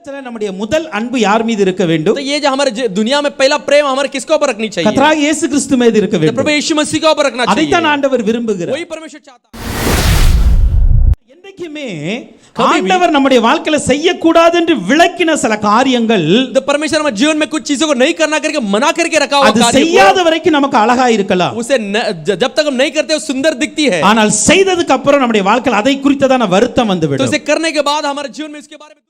உலகத்துல நம்முடைய முதல் அன்பு யார் மீது இருக்க வேண்டும்? तो ये जो हमारे दुनिया में पहला प्रेम हमारे किसके ऊपर रखनी चाहिए? கர்த்தராகிய இயேசு கிறிஸ்து மீது இருக்க வேண்டும். प्रभु यीशु मसीह के ऊपर रखना चाहिए. அதைத்தான் ஆண்டவர் விரும்புகிறார். वही परमेश्वर चाहता है. என்றைக்குமே ஆண்டவர் நம்முடைய வாழ்க்கையில செய்யக்கூடாது என்று விளக்கின சில காரியங்கள் तो परमेश्वर हमारे जीवन में कुछ चीजों को नहीं करना करके मना करके रखा हुआ அது कार्य செய்யாத வரைக்கும் நமக்கு அழகா இருக்கலாம். उसे जब तक हम नहीं करते वो सुंदर दिखती है. ஆனால் செய்ததுக்கு அப்புறம் நம்முடைய வாழ்க்கையில அதை குறித்ததான வருத்தம் வந்துவிடும். तो उसे करने के बाद हमारे जीवन में इसके बारे में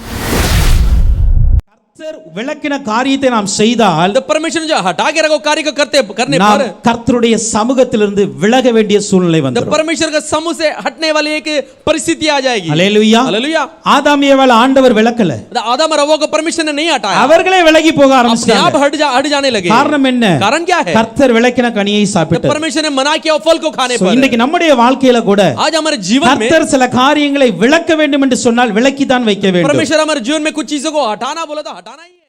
கர்த்தர் விளக்கின காரியத்தை நாம் செய்தால் तो परमेश्वर जो हटा के रखो कार्य को करने நாம் पर கர்த்தருடைய சமூகத்திலிருந்து விலக வேண்டிய சூழ்நிலை तो வந்துரும். परमेश्वर का समूह से हटने वाली एक परिस्थिति आ जाएगी. ஹல்லேலூயா. हालेलुया. ஆதாம் ஏவாள் ஆண்டவர் விலக்கல, आदम और हव्वा को परमेश्वर ने नहीं हटाया. அவர்களே விலகி போக अपने ஆரம்பிச்சாங்க. आप हट जाने लगे. காரணம் என்ன? कारण क्या है? கர்த்தர் விளக்கின கனியை तो சாப்பிட்டார். परमेश्वर ने मना किया फल को खाने पर. இன்னைக்கு நம்முடைய வாழ்க்கையில கூட आज हमारे जीवन में கர்த்தர் சில காரியங்களை விளக்க வேண்டும் என்று சொன்னால் விளக்கி தான் வைக்க வேண்டும். परमेश्वर हमारे जीवन में कुछ चीजों को हटाना बोला तो हटाना ही है.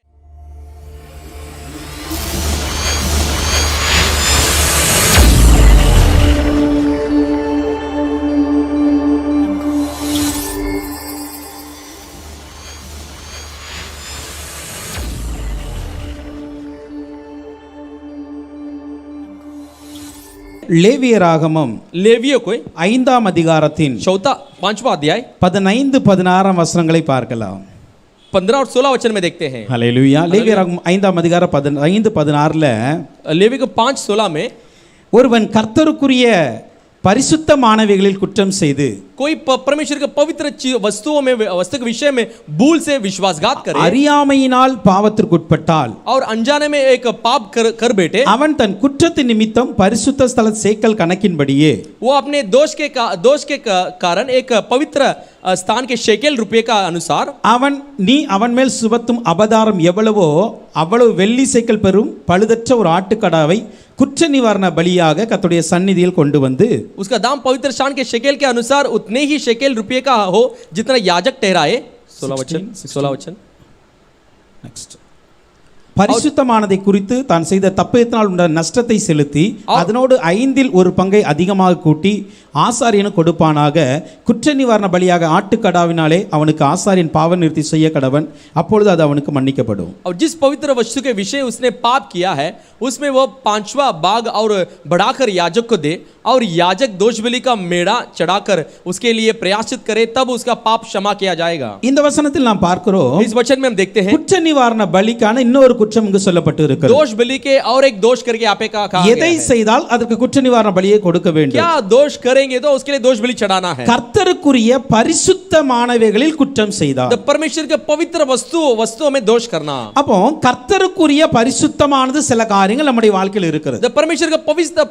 லேவியராகமம் लेवियों को 5ஆம் அதிகாரத்தின் चौथा 5वां अध्याय 15 16 வசனங்களை பார்க்கலாம். 15 और 16 वचन में देखते हैं. ஹல்லேலூயா. லேவியராகமம் 5ஆம் அதிகாரம் 15 16ல लेवी को 5:16 में ஒருவன் கர்த்தருக்குரிய பரிசுத்தமானவைகளில் குற்றம் செய்து कोई परमेश्वर के पवित्र वस्तुओं में वस्तु के विषय में भूल से विश्वासघात करे அறியாமையினால் பாவத்திற்குட்பட்டால் और अनजाने में एक पाप कर बैठे அவன் தன் குற்றத்தின் நிமித்தம் பரிசுத்த ஸ்தல சேக்கல் கணக்கின்படியே वो अपने दोष के कारण एक पवित्र स्थान के शेकेल रुपये का अनुसार அவன் மேல் சுமத்தும் அபதாரம் எவ்வளவோ அவ்வளவு வெள்ளி சேக்கல் பெறும் பழுதற்ற ஒரு ஆட்டுக்கடாவை குற்ற நிவாரண பலியாக கர்த்தருடைய சந்நிதியில் கொண்டு வந்து उसका दाम पवित्र स्थान के शेकेल के अनुसार उतने ही शेकेल रुपये का हो जितना याजक ठहराए. 16 वचन. பரிசுத்தமானதை குறித்து தான் செய்த தப்பினால் உள்ள நஷ்டத்தை செலுத்தி அதனோடு 5இல் ஒரு பங்கை அதிகமாக கூட்டி ஆசாரியனு கொடுப்பானாக. குற்ற நிவாரண பலியாக ஆட்டுக்கடாவினாலே அவனுக்கு ஆசாரியன் பாவ நிவர்த்தி செய்ய கடவன், அப்பொழுது அது அவனுக்கு மன்னிக்கப்படும். और जिस पवित्र वस्तु के विषय उसने पाप किया है उसमें वो 5वां भाग और बढ़ाकर याजक को दे और याजक दोष बलि का मेढ़ा चढ़ाकर उसके लिए प्रयाश्चित करे, तब उसका पाप क्षमा किया जाएगा. இந்த வசனத்தில் நாம் பார்க்கிறோம், इस वचन में हम देखते हैं குற்ற நிவாரண பலிக்கான இன்னொரு குற்றம் இங்கு சொல்லப்பட்டு இருக்கிறது. दोष बलि के और एक दोष करके यहाँ पे कहा எதை செய்தால் அதற்கு குற்ற நிவாரண பலியை கொடுக்க வேண்டும். क्या दोष करेंगे तो उसके लिए दोष बलि चढ़ाना है. கர்த்தருக்குரிய பரிசுத்தமானவைகளில் குற்றம் செய்தார். तो परमेश्वर के पवित्र वस्तुओं में दोष करना. அப்போ கர்த்தருக்குரிய பரிசுத்தமானது சில காரியங்கள் நம்முடைய வாழ்க்கையில் இருக்கிறது. तो परमेश्वर का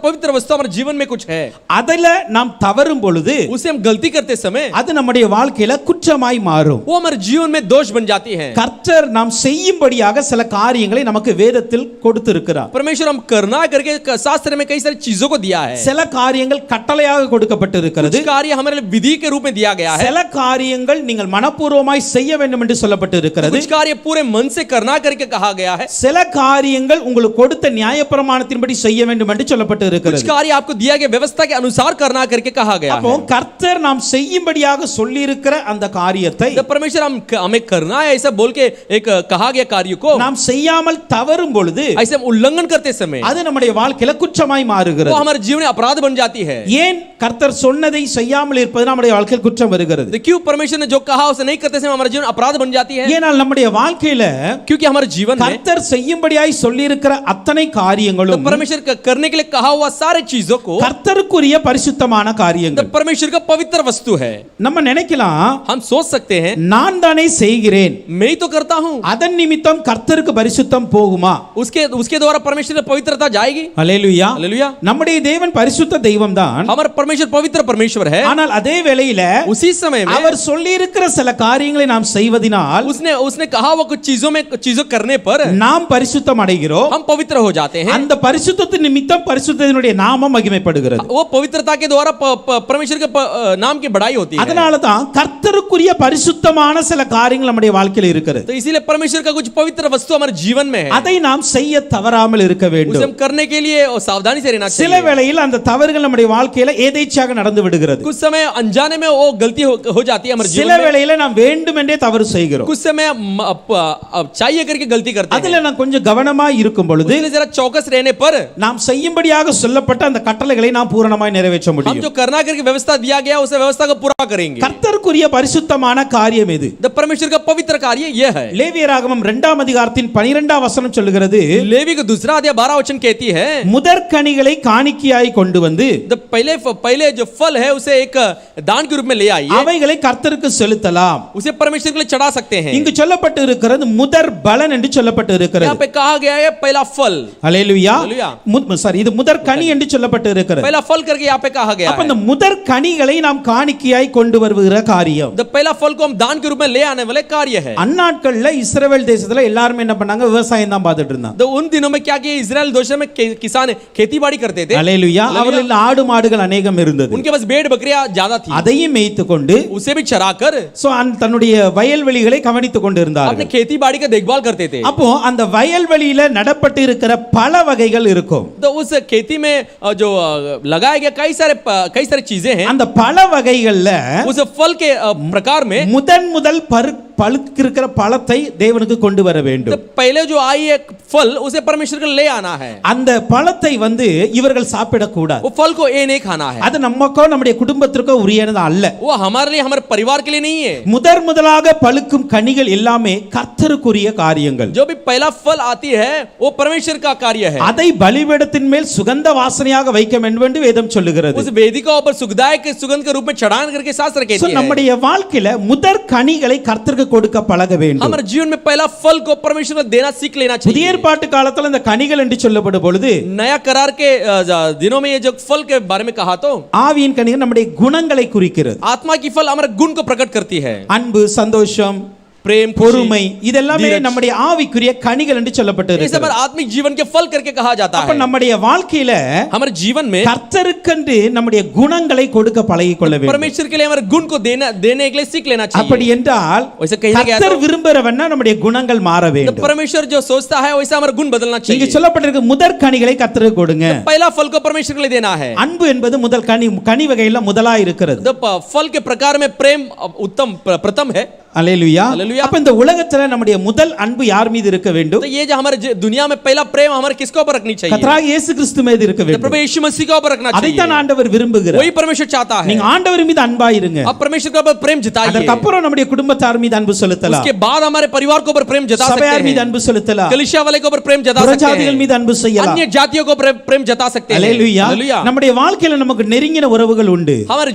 पवित्र वस्तु हमारे जीवन में कुछ है. அதுல நாம் தவறும் பொழுது उसे हम गलती करते समय அது நம்முடைய வாழ்க்கையில குற்றமாய் மாறும். वो हमारे जीवन में दोष बन जाती है. கர்த்தர் நாம் செய்யும்படியாக சில காரியங்களை நமக்கு வேதத்தில் கொடுத்திருக்கிறார். परमेश्वर हम करना करके शास्त्र में कई सारी चीजों को दिया है. சில காரியங்கள் கட்டளையாக கொடுக்கப்பட்டிருக்கிறது. कुछ कार्य हमारे लिए विधि के रूप में दिया गया है. சில காரியங்கள் நீங்கள் மனப்பூர்வமாய் செய்ய வேண்டும் என்று சொல்லப்பட்டிருக்கிறது. कुछ कार्य पूरे मन से करना करके कहा गया है. சில காரியங்கள் உங்களுக்கு கொடுத்த நியாயப்பிரமாணத்தின்படி செய்ய வேண்டும் என்று சொல்லப்பட்டிருக்கிறது. कुछ कार्य आपको दिया गया व्यवस्था के अनुसार करना करके कहा गया அப்போ है. கர்த்தர் நாம் செய்யும்படியாக சொல்லி இருக்கிற அந்த காரியத்தை जब परमेश्वर हमें करना है ऐसा बोल के एक कहा गया कार्य को நாம் செய்யாமல் தவறும் பொழுது ऐसे हम उल्लंघन करते समय அது நம்முடைய வாழ்க்கையில குற்றமாய் वो மாறுகிறது. हमारे जीवन में अपराध बन जाती है. ஏன் கர்த்தர் சொன்னதை செய்யாமல் இருப்பது நம்முடைய வாழ்க்கையில் குற்றம் வருகிறது? क्यों परमेश्वर ने जो कहा उसे नहीं करते समय हमारे जीवन अपराध बन जाती है? ஏனால் நம்முடைய வாழ்க்கையில क्योंकि हमारे जीवन में கர்த்தர் செய்யும்படியாய் சொல்லி இருக்கிற அத்தனை तो காரியங்களும் परमेश्वर का करने के लिए कहा हुआ सारे चीजों को கர்த்தருக்குரிய பரிசுத்தமான तो காரியங்கள். परमेश्वर का पवित्र वस्तु है. நம்ம நினைக்கலாம், हम सोच सकते हैं நான் தானே செய்கிறேன், मैं ही तो करता हूं, அதன் நிமித்தம் கர்த்தருக்கு பரிசுத்தம் போகுமா? उसके द्वारा परमेश्वर की पवित्रता जाएगी. அல்லேலூயா. हालेलुया. நம்முடைய தேவன் பரிசுத்த தெய்வம் தான். हमारा परमेश्वर पवित्र परमेश्वर है. ஆனால் அதே வேளையில उसी समय में அவர் சொல்லி இருக்கிற சில காரியங்களை நாம் செய்வதினால் उसने कहा हुआ कुछ चीजों करने पर நாம் பரிசுத்தம் அடைகிறோம். हम पवित्र हो जाते हैं. அந்த பரிசுத்தத்தின் நிமித்தம் பரிசுத்தத்தினுடைய நாமம் மகிமைப்படுகிறது. பண்ணப்படுகிறது. वो पवित्रता के द्वारा परमेश्वर के नाम की बढ़ाई होती है। அதனால தான் கர்த்தருக்குரிய பரிசுத்தமான சில காரியங்கள் நம்முடைய வாழ்க்கையில் இருக்கிறது. तो इसीलिए परमेश्वर का कुछ पवित्र वस्तु हमारे जीवन में है, அதை நாம் செய்ய தவறாமல் இருக்க उसे வேண்டும். हम करने के लिए सावधानी से रहना சில चाहिए। வேளையில் அந்த தவறுகள் நம்முடைய வாழ்க்கையில ஏதேச்சையாக நடந்து விடுகிறது. कुछ समय अनजाने में वो गलती हो जाती है हमारे சில जीवन में। வேளையில நாம் வேண்டுமென்றே தவறு செய்கிறோம். कुछ समय चाहिए करके गलती करते हैं। அதுல நான் கொஞ்சம் கவனமா இருக்கும் பொழுது इसलिए जरा चौकस रहने पर நாம் செய்யும்படியாக சொல்லப்பட்ட அந்த கட்டளைகளை நாம் பூரணமாய் நிறைவேற்ற हम முடியும். जो करना करके व्यवस्था दिया गया उस व्यवस्था को पूरा करेंगे। கர்த்தருக்குரிய பரிசுத்தமான காரியம் எது? द परमेश्वर का पवित्र कार्य यह है। லேவியராகமம் 2ஆம் அதிகாரத்தின் 12ஆம் வசனம் சொல்லுகிறது, लेवी का दूसरा अध्याय 12 वचन कहती है, முதற்கனிகளை காணிக்கையாய் கொண்டு வந்து द पहले जो फल है उसे एक दान के रूप में ले आइए, அவைகளை கர்த்தருக்கு செலுத்தலாம். उसे परमेश्वर के लिए चढ़ा सकते हैं। இங்கு சொல்லப்பட்டு இருக்கிறது முதற் பலன் என்று சொல்லப்பட்டு यहाँ இருக்கிறது. पे कहा गया है पहला फल, அல்லேலூயா. அல்லேலூயா. சாரி, இது முதற்கனி என்று சொல்லப்பட்டு இருக்கிறது. पहला फल करके यहाँ पे कहा गया அப்ப है। இந்த முதற்கனிகளை நாம் காணிக்கையாய் கொண்டு வருகிற காரியம். द पहला फल को हम दान के रूप में ले आने वाले कार्य है। அந்நாட்கள்ல இஸ்ரவேல் தேசத்துல எல்லாரும் என்ன பண்ணாங்க? விவசாயம் தான் பார்த்துட்டு இருந்தாங்க. तो उन दिनों में क्या किया, इजराइल देश में किसान खेती बाड़ी करते थे। அல்லேலூயா. அவர்கள் ஆடு மாடுகள் अनेகம் இருந்தது. उनके पास भेड़ बकरियां ज्यादा थी, அதையும் மேய்த்து கொண்டு उसे भी चराकर தன்னுடைய வயல்வெளிகளை கவனித்துக் கொண்டு अपने இருந்தார்கள். खेती बाड़ी का देखभाल करते थे। அப்போ அந்த வயல்வெளியில நடப்பட்டு இருக்கிற பல வகைகள் இருக்கும். तो उस खेती में जो लगाया गया कई सारे चीजें हैं। அந்த பல வகைகள்ல उस फल के प्रकार में முதல் பழுக்க இருக்கிற பழத்தை தேவனுக்கு கொண்டு வர तो வேண்டும். पहले जो आई एक फल उसे परमेश्वर को ले आना है। அந்த பழத்தை இவர்கள் சாப்பிடக்கூடாது. वो फल को ये नहीं खाना है, அது நமக்கோ நம்முடைய குடும்பத்திற்கோ உரியது அல்ல. वो हमारे लिए हमारे परिवार के लिए नहीं है। முதலாக பழுக்கும் கனிகள் எல்லாமே கர்த்தருக்குரிய காரியங்கள். जो भी पहला फल आती है वो परमेश्वर का कार्य है। அதை பலிபீடத்தின் மேல் சுகந்த வாசனையாக வைக்க வேண்டும் என்று வேதம் சொல்லுகிறது. उस वेदिका ऊपर सुगंधदायक के सुगंध के रूप में चढ़ान करके शास्त्र कहती है। நம்முடைய வாழ்க்கையில முதற் கனிகளை கர்த்தருக்கு கொடுக்க பழக வேண்டும். हमारे जीवन में पहला फल को परमेश्वर को देना सीख लेना चाहिए। புதிய ஏற்பாட்டு காலத்துல இந்த கனிகள் என்று சொல்லப்படும் பொழுது नया करार के दिनों में ये जो फल के बारे में कहा तो ஆவியின் கனிகள் நம்முடைய குணங்களை குறிக்கிறது. आत्मा की फल हमारे गुण को प्रकट करती है। அன்பு, சந்தோஷம், प्रेम, பொறுமை, இதெல்லாமே நம்முடைய ஆவிக்குரிய கனிகள் என்று ये सब சொல்லப்பட்டிருக்கிறது. हमारे आत्मिक जीवन के फल करके कहा जाता அப்ப है। நம்முடைய வாழ்க்கையில हमारे जीवन में கர்த்தருக்கென்று நம்முடைய குணங்களை கொடுக்க பழகிக் கொள்ள வேண்டும். परमेश्वर के लिए हमारे गुण को देने के लिए सीख लेना चाहिए। அப்படி என்றால் वैसे कहीं गया கர்த்தர் तो விரும்புறவன்னா நம்முடைய குணங்கள் மாற तो வேண்டும். परमेश्वर जो सोचता है वैसा हमारा गुण बदलना இங்க चाहिए। சொல்லப்பட்டிருக்க முதற் கனிகளை கர்த்தருக்கு கொடுங்க. पहला फल को परमेश्वर के लिए देना है। அன்பு என்பது முதல் கனி வகையில முதலா இருக்கிறது. तो फल के प्रकार में प्रेम उत्तम प्रथम है। அல்லேலூயா. அல்லேலூயா. அப்ப இந்த உலகத்துல நம்முடைய முதல் அன்பு யார் மீது இருக்க வேண்டும்? तो ये जो हमारे दुनिया में पहला प्रेम हमारे किसके ऊपर रखनी चाहिए? கர்த்தராகிய இயேசு கிறிஸ்து மீது இருக்க तो வேண்டும். प्रभु यीशु मसीह के ऊपर रखना चाहिए। அதைத்தான் ஆண்டவர் விரும்புகிறார். वही परमेश्वर चाहता है। நீங்க ஆண்டவர் மீது அன்பா இருங்க. अब परमेश्वर के ऊपर प्रेम जताइए। அதற்கு அப்புறம் நம்முடைய குடும்பத்தார் மீது அன்பு செலுத்தலாம். उसके बाद हमारे परिवार के ऊपर प्रेम जता सकते சபையார் மீது हैं। அன்பு செலுத்தலாம். कलीसिया वाले के ऊपर प्रेम जता सकते புறஜாதிகள் हैं। மீது அன்பு செய்யலாம். अन्य जातियों को प्रेम जता सकते हैं। அல்லேலூயா. हालेलुया। நம்முடைய வாழ்க்கையில நமக்கு நெருங்கின உறவுகள் உண்டு. हमारे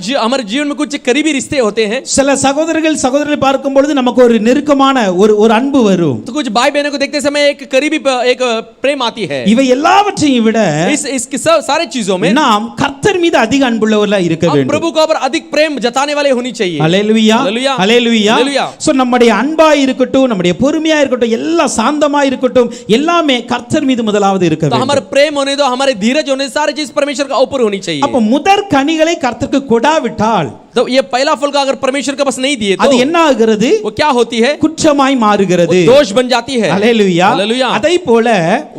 जीवन में कुछ करीबी रिश्ते होते हैं। சில சகோதரர்களை பார்க்கும் பொழுது நமக்கு ஒரு நெருக்கமான ஒரு அன்பு வரும். तो कुछ भाई बहनों को देखते समय एक करीबी एक प्रेम आती है। இவை எல்லாவற்றையும் விட इस सारे चीजों में நாம் கர்த்தர் மீது அதிக அன்புள்ளவர்களா இருக்க हम வேண்டும். प्रभु के ऊपर अधिक प्रेम जताने वाले होनी चाहिए। அல்லேலூயா. அல்லேலூயா. அல்லேலூயா. அல்லேலூயா. சோ நம்முடைய அன்பா இருக்கட்டும், நம்முடைய பொறுமையா இருக்கட்டும், எல்லாம் சாந்தமா இருக்கட்டும், எல்லாமே கர்த்தர் மீது முதலாவது இருக்க तो வேண்டும். हमारे प्रेम होने दो, हमारे धीरज होने दो, सारी चीज परमेश्वर का ऊपर होनी चाहिए। அப்ப முதற் கனிகளை கர்த்தருக்கு கொடாவிட்டால் तो ये पहला फल का अगर परमेश्वर के पास नहीं दिए அது तो என்ன ஆகிறது? वो क्या होती है? குற்றமாய் மாறுகிறது. वो दोष बन जाती है। அல்லேலூயா. அல்லேலூயா. அதை போல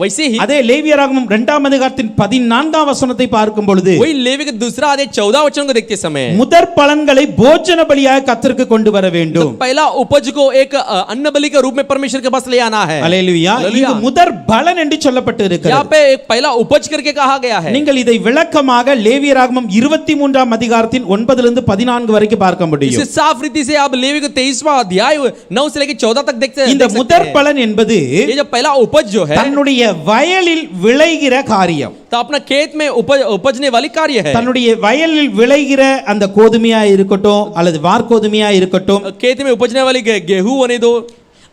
वैसे ही அதே லேவியராகமம் 2ஆம் அதிகாரத்தின் 14ஆம் வசனத்தை பார்க்கும் பொழுது वही लेवी के दूसरा अध्याय 14 वचन को देखते समय முதற் பலன்களை போஜன பலியாக கர்த்தருக்கு கொண்டு வர तो வேண்டும். पहला उपज को एक अन्न बलि के रूप में परमेश्वर के पास ले आना है। அல்லேலூயா. அல்லேலூயா. இங்கு முதற் பலன் என்று சொல்லப்பட்டு यहाँ இருக்கிறது. पे एक पहला उपज करके कहा गया है। நீங்கள் இதை விளக்கமாக லேவியராகமம் 23ஆம் அதிகாரத்தின் 9 இலிருந்து 14 வரைக்கும் பார்க்க इसे முடியும். साफ रीति से आप लेवी को 23वां अध्याय 9 से लेकर 14 तक देखते இந்த सकते முதற் हैं। பலன் என்பது ये जो पहला उपज जो है தன்னுடைய வயலில் விளைகிற காரியம். तो अपना खेत में उपजने वाली कार्य है। தன்னுடைய வயலில் விளைகிற அந்த கோதுமையா இருக்கட்டும் அல்லது வார்கோதுமையா இருக்கட்டும், खेत में उपजने वाली गेहूं होने दो,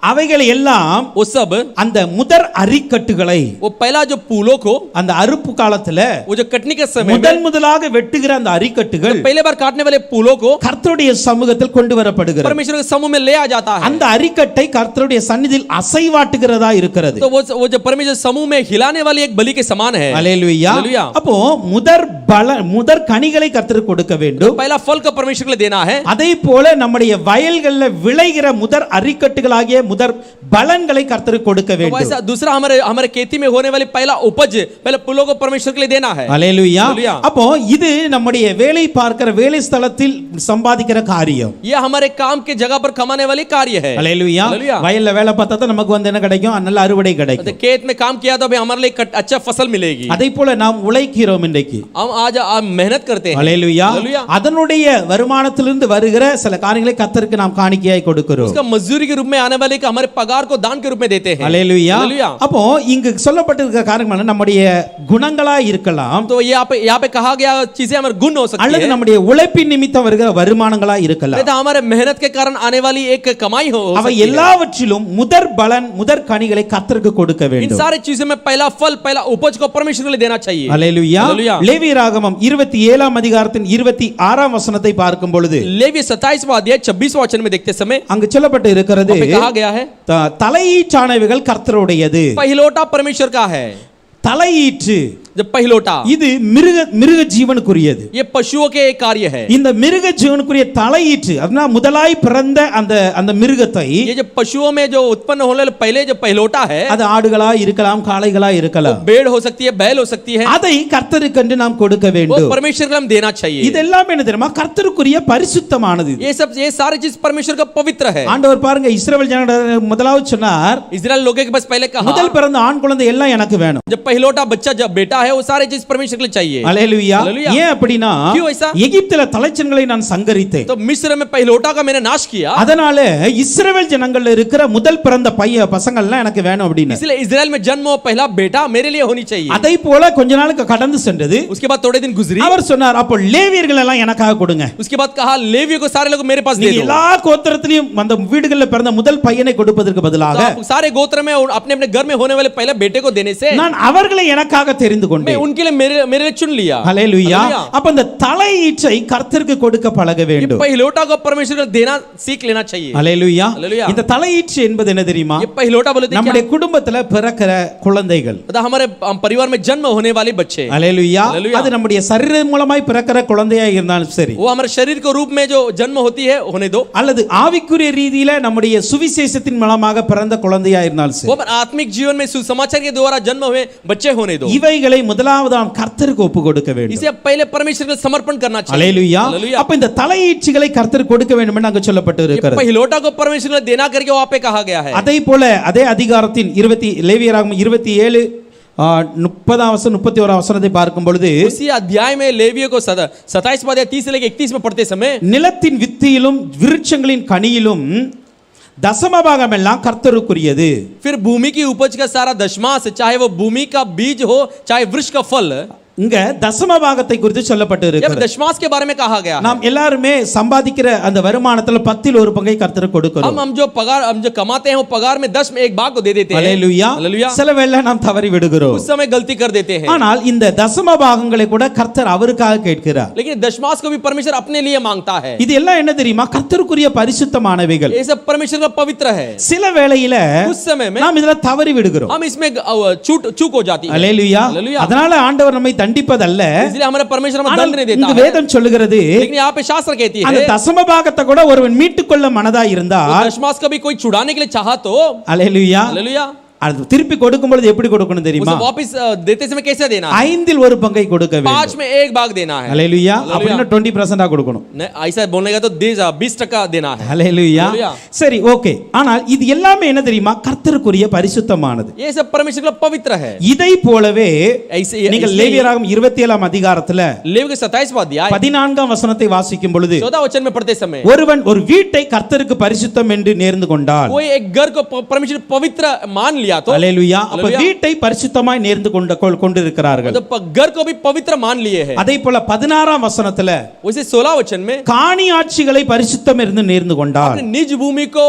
அவைகளை எல்லாம் वो सब அந்த முதற் அரிக்கட்டுகளை वो पहला जो फूलों को அந்த அறுப்பு காலத்துல वो जो कटने के समय में முதலாக வெட்டுகிற அந்த அரிக்கட்டுகள் पहले बार काटने वाले फूलों को கர்த்தருடைய சமூகத்தில் கொண்டு வரப்படுகிறது. परमेश्वर के समूह में ले आ जाता है। அந்த அரிக்கட்டை கர்த்தருடைய சந்நிதியில் அசைவாட்டுகிறதா இருக்கிறது. तो वो जो परमेश्वर समूह में हिलाने वाली एक बलि के समान है। அல்லேலூயா. அல்லேலூயா. அப்போ முதற் முதற் கனிகளை கர்த்தருக்கு கொடுக்க வேண்டும். पहला फल का परमेश्वर के लिए देना है. அதே போல நம்முடைய வயல்கள்ல விளைகிற முதற் அரிக்கட்டுகளாகிய முதற் பலன்களை கர்த்தருக்கு கொடுக்க तो வேண்டும். वैसा दूसरा हमारे खेती में होने वाली पहला उपज पहले फूलों को परमेश्वर के लिए देना है. அல்லேலூயா. அல்லேலூயா. அப்போ இது நம்முடைய வேலை பார்க்கிற வேலை ஸ்தலத்தில் சம்பாதிக்கிற காரியம். ये हमारे काम के जगह पर कमाने वाली कार्य है. அல்லேலூயா. அல்லேலூயா. வயல்ல வேலை பார்த்தா தான் நமக்கு வந்து என்ன கிடைக்கும்? நல்ல அறுவடை तो கிடைக்கும். खेत में काम किया तो अभी हमारे लिए अच्छा फसल मिलेगी. அதே போல நாம் உழைக்கிறோம் இன்றைக்கு. हम आज मेहनत करते हैं. அல்லேலூயா. அல்லேலூயா. அதனுடைய வருமானத்திலிருந்து வருகிற சில காரியங்களை கர்த்தருக்கு நாம் காணிக்கையாய் கொடுக்கிறோம். उसका मजदूरी के रूप में आने वाले हमारे पगार को दान के रूप में देते हैं. அல்லேலூயா. அல்லேலூயா. அப்போ இங்கு சொல்லப்பட்டிருக்கிற காரியங்கள் நம்முடைய குணங்களா இருக்கலாம், तो यहाँ पे कहा गया चीजें हमारे गुण हो सकती அல்லது है, நம்முடைய உழைப்பின் நிமித்தம் வருகிற வருமானங்களா இருக்கலாம். तो हमारे मेहनत के कारण आने वाली एक कमाई हो அவை सकती है. எல்லாவற்றிலும் முதற் பலன் முதற் கனிகளை கர்த்தருக்கு கொடுக்க इन வேண்டும். सारी चीजों में पहला फल पहला उपज को परमेश्वर को देना चाहिए. அல்லேலூயா. அல்லேலூயா. லேவியராகமம் 27ஆம் அதிகாரத்தின் 26ஆம் வசனத்தை பார்க்கும் பொழுது लेवी 27वां अध्याय 26वां वचन में देखते समय அங்கு சொல்லப்பட்டு இருக்கிறது, वहाँ पे कहा गया है தலையீற்றானவைகள் கர்த்தருடையது. पहिलोटा परमेश्वर का है. தலையீற்று जब पहिलोटा இது மிருக ஜீவனுக்குரியது. ये पशुओं के एक कार्य है. இந்த மிருக ஜீவனுக்குரிய தலையீற்று அப்படினா முதலாய் பிறந்த அந்த மிருகத்தை, ये जो पशुओं में जो उत्पन्न होने वाले पहले जो पहिलोटा है, அது ஆடுகளா இருக்கலாம், காளைகளா இருக்கலாம், भेड़ हो सकती है, बैल हो सकती है, அதை கர்த்தருக்கு நாம் கொடுக்க वो வேண்டும். परमेश्वर को हम देना चाहिए. இதெல்லாம் என்ன தெரியுமா? கர்த்தருக்குரிய பரிசுத்தமானது. ये सारी चीज परमेश्वर का पवित्र है. ஆண்டவர் பாருங்க, இஸ்ரவேல் ஜனங்கள் முதலாவது சொன்னார், इजराइल लोगों के पास पहले कहा முதல் பிறந்த ஆண் குழந்தை எல்லாம் எனக்கு வேணும். जब पहिलोटा बच्चा जब बेटा है वो सारे चीज परमेश्वर के लिए चाहिए. அல்லேலூயா. அல்லேலூயா. ஏன் அப்படினா, क्यों ऐसा? எகிப்தில தலைச்சன்களை நான் சங்கரித்தேன். तो मिस्र में पहिलोटा का मैंने नाश किया. அதனால இஸ்ரவேல் ஜனங்கள்ல இருக்கிற முதல் பிறந்த பசங்க எல்லாம் எனக்கு வேணும் அப்படினா, इसलिए इजराइल में जन्म हो पहला बेटा मेरे लिए होनी चाहिए. அதை போல கொஞ்ச நாளுக்கு கடந்து சென்றது. उसके बाद थोड़े दिन गुजरी. அவர் சொன்னார், அப்போ லேவியர்கள் எல்லாம் எனக்காக கொடுங்க. उसके बाद कहा लेवियों को सारे लोग मेरे पास दे நீங்க दो. எல்லா கோத்திரத்திலும் அந்த வீடுகள்ல பிறந்த முதல் பையனை கொடுப்பதற்கு பதிலாக तो सारे गोत्र में अपने अपने घर में होने वाले पहले बेटे को देने से நான் அவர்களை எனக்காக தெரிந்து मैं கொண்டேன். उनके लिए मेरे लिए चुन लिया. ஹல்லேலூயா. அப்ப அந்த தலையீற்றை கர்த்தருக்கு கொடுக்க பழக ये வேண்டும். पहिलोटा को परमेश्वर को देना सीख लेना चाहिए. ஹல்லேலூயா. ஹல்லேலூயா. இந்த தலையீற்று என்பது என்ன தெரியுமா? ये पहिलोटा बोलते हैं நம்முடைய குடும்பத்துல பிறக்கிற குழந்தைகள். क्या? हमारे परिवार में जन्म होने वाले बच्चे. ஹல்லேலூயா. ஹல்லேலூயா. அது நம்முடைய சரீரம் மூலமாய் பிறக்கிற குழந்தையா இருந்தாலும் சரி, वो हमारे शरीर के रूप में जो जन्म होती है होने दो, அல்லது ஆவிக்குரிய ரீதியில நம்முடைய சுவிசேஷத்தின் மூலமாக பிறந்த குழந்தையா இருந்தாலும் वो சரி, आत्मिक जीवन में सुसमाचार के द्वारा जन्म हुए बच्चे होने दो. இவைகளை முதலாவது நாம் கர்த்தருக்கு ஒப்பு கொடுக்க வேண்டும். इसे पहले परमेश्वर को समर्पण करना चाहिए. ஹல்லேலூயா. हालेलुया. அப்ப இந்த தலையீச்சுகளை கர்த்தருக்கு கொடுக்க வேண்டும் என்று அங்கு சொல்லப்பட்டு ये இருக்கிறது. पहिलोटा को परमेश्वर को देना करके वहां पे कहा गया है. அதே போல அதே அதிகாரத்தின் லேவியராகமம் 27 30 வசனம் 31 வசனத்தை பார்க்கும் பொழுது, उसी अध्याय में लेवियों को 27 अध्याय 30 से लेकर 31 में पढ़ते समय நிலத்தின் வித்தியிலும் விருட்சங்களின் கனியிலும் दशमभागम எல்லாம் கர்த்தருக்குரியது. फिर भूमि की उपज का सारा दशमांश, चाहे वो भूमि का बीज हो चाहे वृक्ष का फल, இங்க தசம பாகத்தை குறித்து சொல்லப்பட்டு जब இருக்கிறது. दशमांश के बारे में कहा गया है. நாம் எல்லாருமே சம்பாதிக்கிற அந்த வருமானத்துல 10 ஒரு பங்கை கர்த்தருக்கு கொடுக்கிறோம். हम जो कमाते हैं वो पगार में 10 में एक भाग को दे देते हैं. ஹல்லேலூயா. हालेलुया. சில வேளை நாம் தவறி விடுகிறோம். उस समय गलती कर देते हैं. ஆனால் இந்த தசம பாகங்களை கூட கர்த்தர் அவருக்காக கேட்கிறார். लेकिन दशमांश को भी परमेश्वर अपने लिए मांगता है. இது எல்லாம் என்ன தெரியுமா? கர்த்தருக்குரிய பரிசுத்தமானவைகள். ये सब परमेश्वर का पवित्र है. சில வேளையில उस समय में நாம் இதல தவறி விடுகிறோம். हम इसमें चूक हो जाती है. ஹல்லேலூயா. हालेलुया. அதனால ஆண்டவர் நம்மை தண்டிப்பதல்ல, इसलिए हमारे परमेश्वर हमें ஆனால் दंड नहीं देता இங்கு है. வேதம் சொல்லுகிறது, लेकिन यहाँ पे शास्त्र कहती அந்த है தசம பாகத்தை கூட ஒருவன் மீட்டுக்கொள்ள மனதா இருந்தால், दशमांश का भी कोई छुड़ाने के लिए चाहा तो ஹல்லேலூயா, हालेलुया, அது திருப்பி கொடுக்கும் பொழுது எப்படி கொடுக்கணும் தெரியுமா? उसे वापस देते समय कैसे देना है? 5 ஒரு பங்கை கொடுக்க 5 வேண்டும். में एक भाग देना है. ஹல்லேலூயா. हालेलुया. அப்படினா 20% கொடுக்கணும். ऐसा बोलने का तो 20% देना है. ஹல்லேலூயா. हालेलुया. சரி, ஓகே. ஆனால் இது எல்லாமே என்ன தெரியுமா? கர்த்தருக்குரிய பரிசுத்தமானது. ये सब परमेश्वर का पवित्र है. இதை போலவே ऐसे நீங்கள் லேவியராகமம் 27ஆம் அதிகாரத்துல लेवी के 27वां अध्याय 14ஆம் வசனத்தை வாசிக்கும் பொழுது, 14 वचन में पढ़ते समय ஒருவன் ஒரு வீட்டை கர்த்தருக்கு பரிசுத்தம் என்று நேர்ந்து கொண்டால், कोई एक घर को परमेश्वर पवित्र मान लिया तो, ஹல்லேலூயா, அப்ப ஹல்லேலூயா. வீட்டை பரிசுத்தமாய் நேர்ந்து கொண்டிருக்கிறார்கள். तो घर को भी पवित्र मान लिए हैं. அதே போல 16ஆம் வசனத்துல वैसे 16 वचन में காணி ஆட்சிகளை பரிசுத்தம் இருந்து நேர்ந்து கொண்டால், अपने निज भूमि को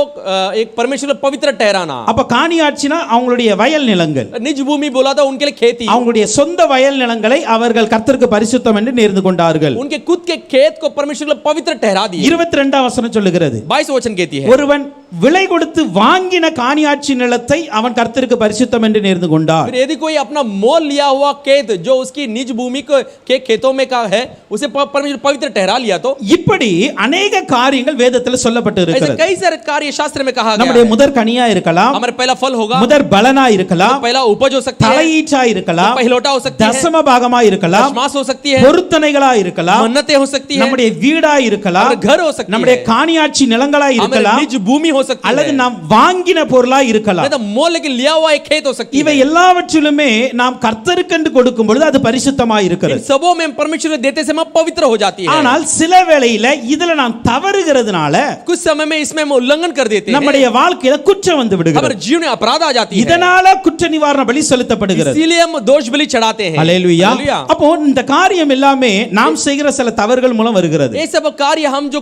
एक परमेश्वर का पवित्र ठहराना. அப்ப காணி ஆட்சினா அவங்களுடைய வயல் நிலங்கள், निज भूमि बोला था उनके लिए खेती, அவங்களுடைய சொந்த வயல் நிலங்களை அவர்கள் கர்த்தருக்கு பரிசுத்தம் என்று நேர்ந்து கொண்டார்கள். उनके खुद के खेत को परमेश्वर के लिए पवित्र ठहरा दिए. 22ஆம் வசனம் சொல்லுகிறது, 22 वचन कहती है ஒருவன் விலை கொடுத்து வாங்கின காணியாட்சி நிலத்தை அவன் கர்த்தருக்கு பரிசுத்தம் என்று நேர்ந்து கொண்டார். फिर यदि कोई अपना मोल लिया हुआ खेत जो उसकी निज भूमि के खेतों में का है उसे परमेश्वर पवित्र ठहरा लिया तो இப்படி अनेक காரியங்கள் வேதத்தில் சொல்லப்பட்டு ऐसे இருக்கிறது. कई सारे कार्य शास्त्र में कहा गया நம்முடைய है. முதற் கனியா இருக்கலாம், हमारा पहला फल होगा, முதற் பலனா இருக்கலாம், पहला उपज हो सकती है, தலையீற்றா இருக்கலாம், पहिलोटा हो सकती है, தசம பாகமா இருக்கலாம், दशमांश हो सकती है, பொருத்தனைகளா இருக்கலாம், मन्नतें हो सकती है, நம்முடைய வீடா இருக்கலாம், हमारा घर हो सकती நம்முடைய है, காணியாட்சி நிலங்களா हमारी இருக்கலாம், निज भूमि हो सकती அல்லது है, நாம் வாங்கின பொருளா இருக்கலாம். नहीं तो मोल लेके लिया हुआ एक खेत हो सकती இவை है. எல்லாவற்றிலுமே நாம் கர்த்தருக்கென்று கொடுக்கும் பொழுது அது பரிசுத்தமா इन இருக்கிறது. सबों में परमेश्वर देते समय पवित्र हो जाती है. ஆனால் சில வேளையில இதுல நாம் தவறுகிறதுனால कुछ समय में इसमें हम उल्लंघन कर देते हैं, நம்முடைய வாழ்க்கையில குற்றம் வந்து हमारे விடுகிறது. जीवन में अपराध आ जाती है, இதனால குற்ற நிவாரண பலி செலுத்தப்படுகிறது. इसीलिए हम दोष बलि चढ़ाते हैं. ஹல்லேலூயா. हालेलुया. அப்போ இந்த காரியம் எல்லாமே நாம் செய்கிற சில தவறுகள் மூலம் வருகிறது. ये सब कार्य हम जो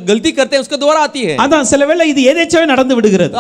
गलती करते हैं उसके द्वारा आती है. அதான் சில வேளை இது எதேச்சாவே நடந்து விடுகிறது.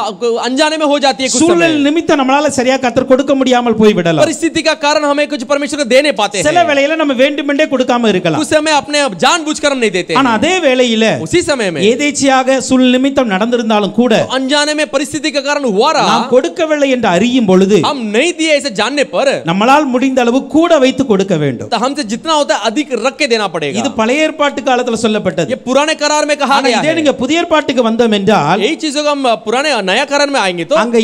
अनजाने में हो जाती है. कुछ சூழல் समय நிமித்தம் நம்மளால சரியா கர்த்தர் கொடுக்க முடியாமல் போய் விடலாம். परिस्थिति का कारण हमें कुछ परमेश्वर को दे नहीं पाते சில हैं. வேளையில நம்ம வேண்டுமென்றே கொடுக்காம இருக்கலாம். कुछ समय अपने जानबूझकर हम नहीं देते ஆனா हैं. அதே வேளையில उसी समय में எதேச்சியாக சூழல் நிமித்தம் நடந்திருந்தாலும் கூட अनजाने में परिस्थिति के कारण हुआ रहा, நாம் கொடுக்கவில்லை என்று அறியும் பொழுது हम नहीं दिए इसे जानने पर நம்மளால் முடிந்த அளவு கூட வைத்து கொடுக்க வேண்டும். तो हमसे जितना होता है अधिक रख के देना पड़ेगा. இது பழைய ஏற்பாட்டு காலத்துல சொல்லப்பட்டது. ये पुराने करार में कहा ஆனா गया இதே है. நீங்க புதிய ஏற்பாட்டுக்கு வந்தோம் என்றால் यही चीजों का हम पुराने नया करार में आएंगे तो அங்க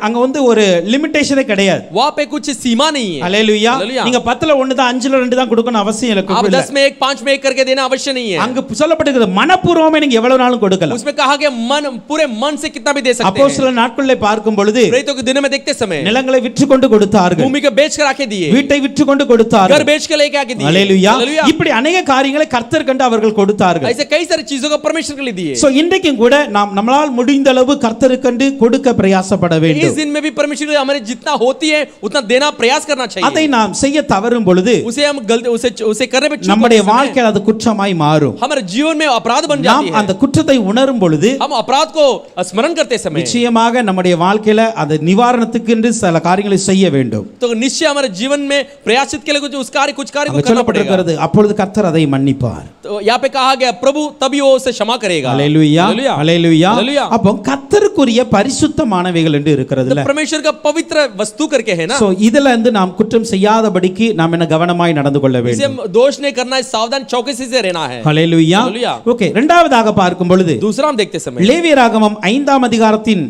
அங்க வந்து ஒரு லிமிட்டேஷனே கிடையாது. वहां पे कुछ सीमा नहीं है. ஹல்லேலூயா. ஹல்லேலூயா. நீங்க 10ல 1 தான் 5ல 2 தான் கொடுக்கணும் அவசியம் இல்ல. आप 10 में 1 5 में 1 करके देना अवश्य नहीं है. அங்க சொல்லப்பட்டிருக்கிறது மனப்பூர்வமே நீங்க எவ்வளவு நாளும் கொடுக்கலாம். उसमें कहा गया मन पूरे मन से कितना भी दे सकते हैं. அப்போஸ்தலர் நாட்களிலே பார்க்கும் பொழுது प्रेरितों के दिनों में देखते समय நிலங்களை விற்று கொண்டு கொடுத்தார்கள், भूमि को बेच कर आके दिए, வீட்டை விற்று கொண்டு घर கொடுத்தார்கள். बेच के लेके आके दिए. ஹல்லேலூயா. हालेलुया. இப்படி अनेक காரியங்களை கர்த்தர் கண்டு அவர்கள் கொடுத்தார்கள். ऐसे कई सारी चीजों को परमेश्वर के लिए दिए. சோ இன்றைக்கும் கூட நாம் நம்மளால் முடிந்த அளவு கர்த்தருக்கென்று கொடுக்க பிரயாசப்பட इस வேண்டும். दिन में भी परमेश्वर के लिए हमारे जितना होती है उतना देना प्रयास करना அதை चाहिए. நாம் செய்ய தவறும் பொழுது उसे हम गलती उसे करने में चूक நம்முடைய करते समय வாழ்க்கையில் அது குற்றமாய் மாறும். हमारे जीवन में अपराध बन நாம் जाती அந்த है. குற்றத்தை உணரும் பொழுது हम अपराध को स्मरण करते समय நிச்சயமாக நம்முடைய வாழ்க்கையில அது நிவாரணத்துக்கு என்று சில காரியங்களை செய்ய வேண்டும். तो निश्चय हमारे जीवन में प्रयासित के लिए कुछ कार्य को அங்க करना पड़ेगा. சொல்லப்பட்டிருக்கிறது அப்பொழுது கர்த்தர் அதை மன்னிப்பார். तो यहाँ पे कहा गया प्रभु तभी वो उसे क्षमा करेगा. ஹல்லேலூயா. हालेलुया. ஹல்லேலூயா. हालेलुया. அப்போ கர்த்தருக்குரிய பரிசுத்தமானவைகள் என்று இருக்கிறதுல. तो परमेश्वर का पवित्र वस्तु करके है ना, சோ இதுல இருந்து நாம் குற்றம் செய்யாதபடிக்கு நாம் என்ன கவனமாய் நடந்து கொள்ள इसे வேண்டும். हम दोष नहीं करना है, सावधान चौकसी से रहना है. ஹல்லேலூயா. हालेलुया. ஓகே, இரண்டாவதாக பார்க்கும் பொழுது दूसरा हम देखते समय லேவியராகமம் 5ஆம் அதிகாரத்தின்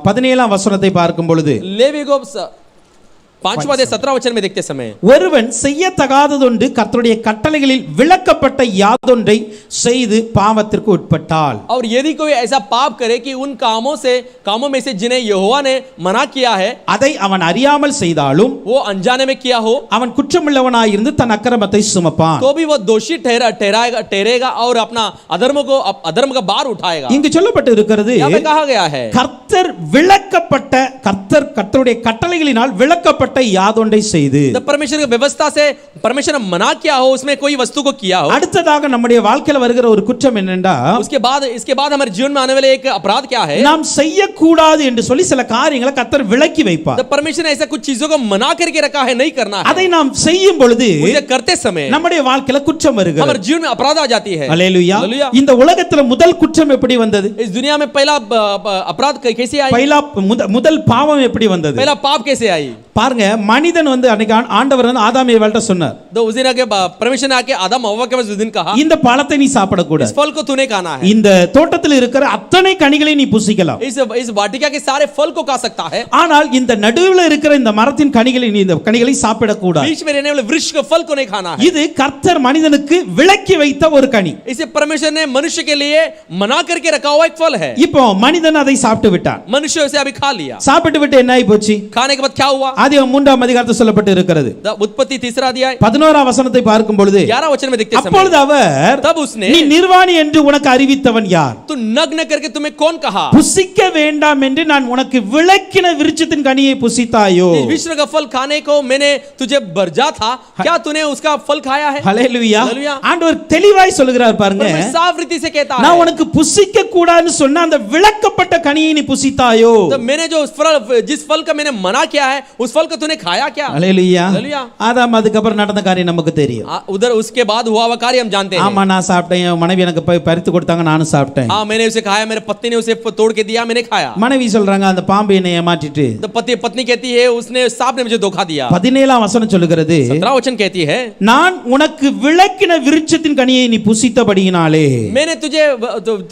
17ஆம் வசனத்தை பார்க்கும் பொழுது लेवी को 5वां अध्याय 17 वचन में देखते समय ஒருவன் செய்யத்தகாததொன்று கர்த்தருடைய கட்டளைகளில் விளக்கப்பட்ட யாதொன்றை செய்து பாவத்திற்கு உட்பட்டால், और यदि कोई ऐसा पाप करे कि उन कामों में से जिन्हें यहोवा ने मना किया है அதை அவன் அறியாமல் செய்தாலும் वो अनजाने में किया हो அவன் குற்றமுள்ளவனாய் இருந்து தன் அக்கிரமத்தை சுமப்பான். तो भी वो दोषी ठहरेगा और अपना अधर्म का भार उठाएगा. இங்கு சொல்லப்பட்டு இருக்கிறது यहाँ पे कहा गया है கர்த்தருடைய கட்டளைகளினால் விளக்கப்பட்ட யாதொன்றை செய்து. परमेश्वर की व्यवस्था से परमेश्वर ने मना किया हो, उसमें कोई वस्तु को किया हो. அடுத்ததாக நம்முடைய வாழ்க்கையில வருகிற ஒரு குற்றம் என்னென்றா, इसके बाद हमारे जीवन में आने वाले एक अपराध क्या है, நாம் செய்யக்கூடாது என்று சொல்லி சில காரியங்களை கர்த்தர் விலக்கி வைப்பார். परमेश्वर ने ऐसा कुछ चीजों को मना करके रखा है, नहीं करना है. அதை நாம் செய்யும் பொழுது उसे करते समय நம்முடைய வாழ்க்கையில குற்றம் வருகிறது. हमारे जीवन में अपराध आ जाती है. ஹல்லேலூயா. हालेलुया. இந்த உலகத்துல முதல் குற்றம் எப்படி வந்தது? इस दुनिया में पहला अपराध कैसे आई, முதல் பாவம் எப்படி வந்தது? पहला पाप कैसे आई? பாருங்க, மனிதன் வந்து அன்னைக்கு ஆண்டவர் வந்து ஆதாம் ஏவாள்கிட்ட சொன்னார், तो उस दिन आके परमेश्वर ने आके आदम हव्वा के पास उस दिन कहा இந்த பழத்தை நீ சாப்பிடக்கூடாது, इस फल को तूने खाना है, இந்த தோட்டத்தில் இருக்கிற அத்தனை கனிகளை நீ புசிக்கலாம், इस वाटिका के सारे फल को खा सकता है, ஆனால் இந்த நடுவில் இருக்கிற இந்த மரத்தின் கனிகளை நீ இந்த கனிகளை சாப்பிடக்கூடாது. बीच में रहने वाले वृक्ष के फल को नहीं खाना है. இது கர்த்தர் மனிதனுக்கு விலக்கி வைத்த ஒரு கனி. इसे परमेश्वर ने मनुष्य के लिए मना करके रखा हुआ एक फल है. இப்போ மனிதன் அதை சாப்பிட்டு விட்டான். मनुष्य उसे अभी खा लिया. சாப்பிட்டு விட்டு என்ன ஆகி போச்சு? खाने के बाद क्या हुआ? ஆதியாகமம் 3ஆம் அதிகாரத்தில் சொல்லப்பட்டு இருக்கிறது. उत्पत्ति 3 अध्याय 11ஆம் வசனத்தை பார்க்கும் பொழுது 11 वचन में देखते அப்பொழுது समय அவர், तब उसने நீ நிர்வாணி என்று உனக்கு அறிவித்தவன் யார்? तू नग्न करके तुम्हें कौन कहा? புசிக்க வேண்டாம் என்று நான் உனக்கு விலக்கின விருட்சத்தின் கனியை புசித்தாயோ? इस विश्व का फल खाने को मैंने तुझे बरजा था, क्या तूने उसका फल खाया है? ஹல்லேலூயா. हालेलुया. ஆண்டவர் தெளிவாய் சொல்கிறார் பாருங்க, परमेश्वर साफ रीति से कहता நான் है, உனக்கு புசிக்க கூடாதுன்னு சொன்ன அந்த விலக்கப்பட்ட கனியை நீ புசித்தாயோ? तो मैंने जो जिस फल का मैंने मना किया है उस फल को तूने खाया क्या? அல்லேலூயா. हालेलुया। ஆதாம் அதுக்கப்புறம் நடந்த காரியம் நமக்கு தெரியும். उधर उसके बाद हुआ हुआ कार्य हम जानते हैं। ஆமா நான் சாப்பிட்டேன், என் மனைவி எனக்கு பறித்து கொடுத்தாங்க, நானும் சாப்பிட்டேன். हाँ मैंने उसे खाया, मेरे पत्नी ने उसे तोड़ के दिया, मैंने खाया। மனைவி சொல்றாங்க அந்த பாம்பு என்னை ஏமாற்றிட்டு. तो पत्नी कहती है उसने सांप ने मुझे धोखा दिया। 17ஆம் வசனம் சொல்லுகிறது, 17 वचन कहती है, நான் உனக்கு விலக்கின விருட்சத்தின் கனியை நீ புசித்தபடியினாலே मैंने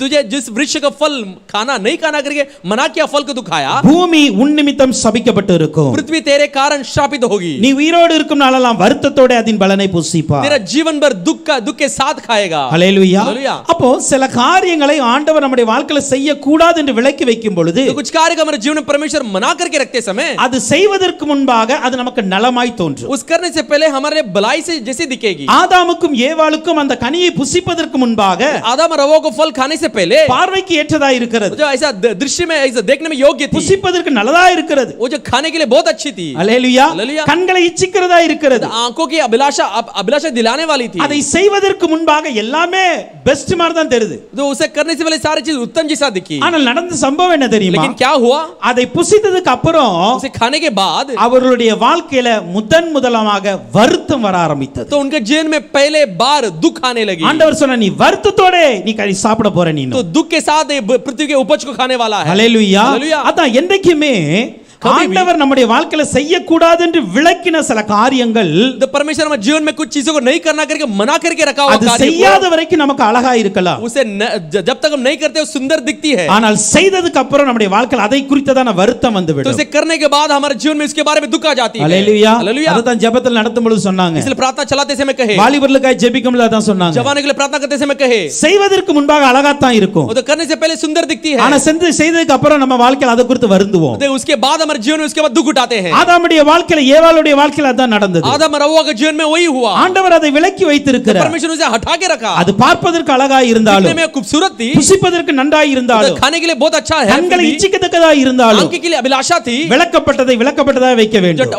तुझे जिस वृक्ष का फल खाना नहीं खाना करके मना किया, फल को तू खाया, பூமி உன் நிமித்தம் சபிக்கப்பட்டு இருக்கும். पृथ्वी तेरे कारण शापित होगी। நீ உயிரோடு இருக்கும் நாளெல்லாம் வருத்தத்தோட அதின் பலனை புசிப்பாய். तेरा जीवन भर दुख के साथ खाएगा। ஹல்லேலூயா. हालेलुया। அப்போ சில காரியங்களை ஆண்டவர் நம்முடைய வாழ்க்கையில செய்ய கூடாது என்று விலக்கி வைக்கும் பொழுது तो कुछ कार्य को हमारे जीवन में परमेश्वर मना करके रखते समय அது செய்வதற்கு முன்பாக அது நமக்கு நலமாய் தோன்றும். उस करने से पहले हमारे लिए भलाई से जैसी दिखेगी। ஆதாமுக்கும் ஏவாளுக்கும் அந்த கனியை புசிப்பதற்கு முன்பாக आदम और हव्वा को फल खाने से पहले பார்வைக்கு ஏற்றதா இருக்கிறது, जो ऐसा दृश्य में ऐसा देखने में योग्य थी, புசிப்பதற்கு நல்லதா இருக்கிறது. वो जो खाने के लिए बहुत अच्छी थी, ஹல்லேலூயா. हालेलुया। கண்களை இச்சிக்கிறதா இருக்கிறது. आंखों की अभिलाषा दिलाने वाली थी। அதை செய்வதற்கு முன்பாக எல்லாமே பெஸ்ட் மாதிரி தான் தெரியுது. तो उसे करने से पहले सारी चीज उत्तम जैसा दिखी, ஆனால் நடந்த சம்பவம் என்ன தெரியுமா? लेकिन क्या हुआ? அதை புசித்ததுக்கு அப்புறம் उसे खाने के बाद அவர்களுடைய வாழ்க்கையில முதலாக வருத்தம் வர ஆரம்பித்தது. तो उनके जीवन में पहले बार दुख आने लगी। ஆண்டவர் சொன்னா நீ வருத்தத்தோட நீ கறி சாப்பிட போற நீ. तो दुख के साथ ये पृथ्वी के उपज को खाने वाला है। ஹல்லேலூயா. हालेलुया। அதான் என்றைக்குமே ஆண்டவர் நம்முடைய வாழ்க்கையில செய்யக்கூடாது என்று விலக்கின சில காரியங்கள் तो परमेश्वर हमारे जीवन में कुछ चीजों को नहीं करना करके मना करके रखा हुआ அது कार्य செய்யாத வரைக்கும் நமக்கு அழகா இருக்கலாம். उसे जब तक हम नहीं करते वो सुंदर दिखती है, ஆனால் செய்ததுக்கு அப்புறம் நம்முடைய வாழ்க்கையில அதை குறித்ததான வருத்தம் வந்து तो விடும். उसे करने के बाद हमारे जीवन में इसके बारे में दुख आ जाती है। ஹல்லேலூயா. हालेलुया। அதுதான் ஜெபத்தில் நடத்தும் பொழுது சொன்னாங்க. इसलिए प्रार्थना चलाते समय कहे, வாலிபர்களுக்காக ஜெபிக்கும் பொழுது அதான் சொன்னாங்க. जवानों के लिए प्रार्थना करते समय कहे, செய்வதற்கு முன்பாக அழகா தான் இருக்கும், वो तो करने से पहले सुंदर दिखती है, ஆனா செய்ததுக்கு அப்புறம் நம்ம வாழ்க்கையில அதை குறித்து வருந்துவோம். तो उसके बाद हमारे जीवन में उसके बाद दुख उठाते हैं। ஆதாமுடைய வாழ்க்கையில ஏவாளுடைய வாழ்க்கையில அதான் நடந்தது. आदम और हव्वा के जीवन में वही हुआ। ஆண்டவர் அதை விலக்கி வைத்திருக்கிறார். परमेश्वर उसे हटा के रखा। அது பார்ப்பதற்கு அழகா दिखने இருந்தாலும், में खूबसूरत थी, புசிப்பதற்கு நன்றாய் तो இருந்தாலும், खाने के लिए बहुत अच्छा है, கண்களை இச்சிக்கத்தக்கதா இருந்தாலும், आंखें के लिए अभिलाषा थी, விளக்கப்பட்டதா வைக்க जो வேண்டும்.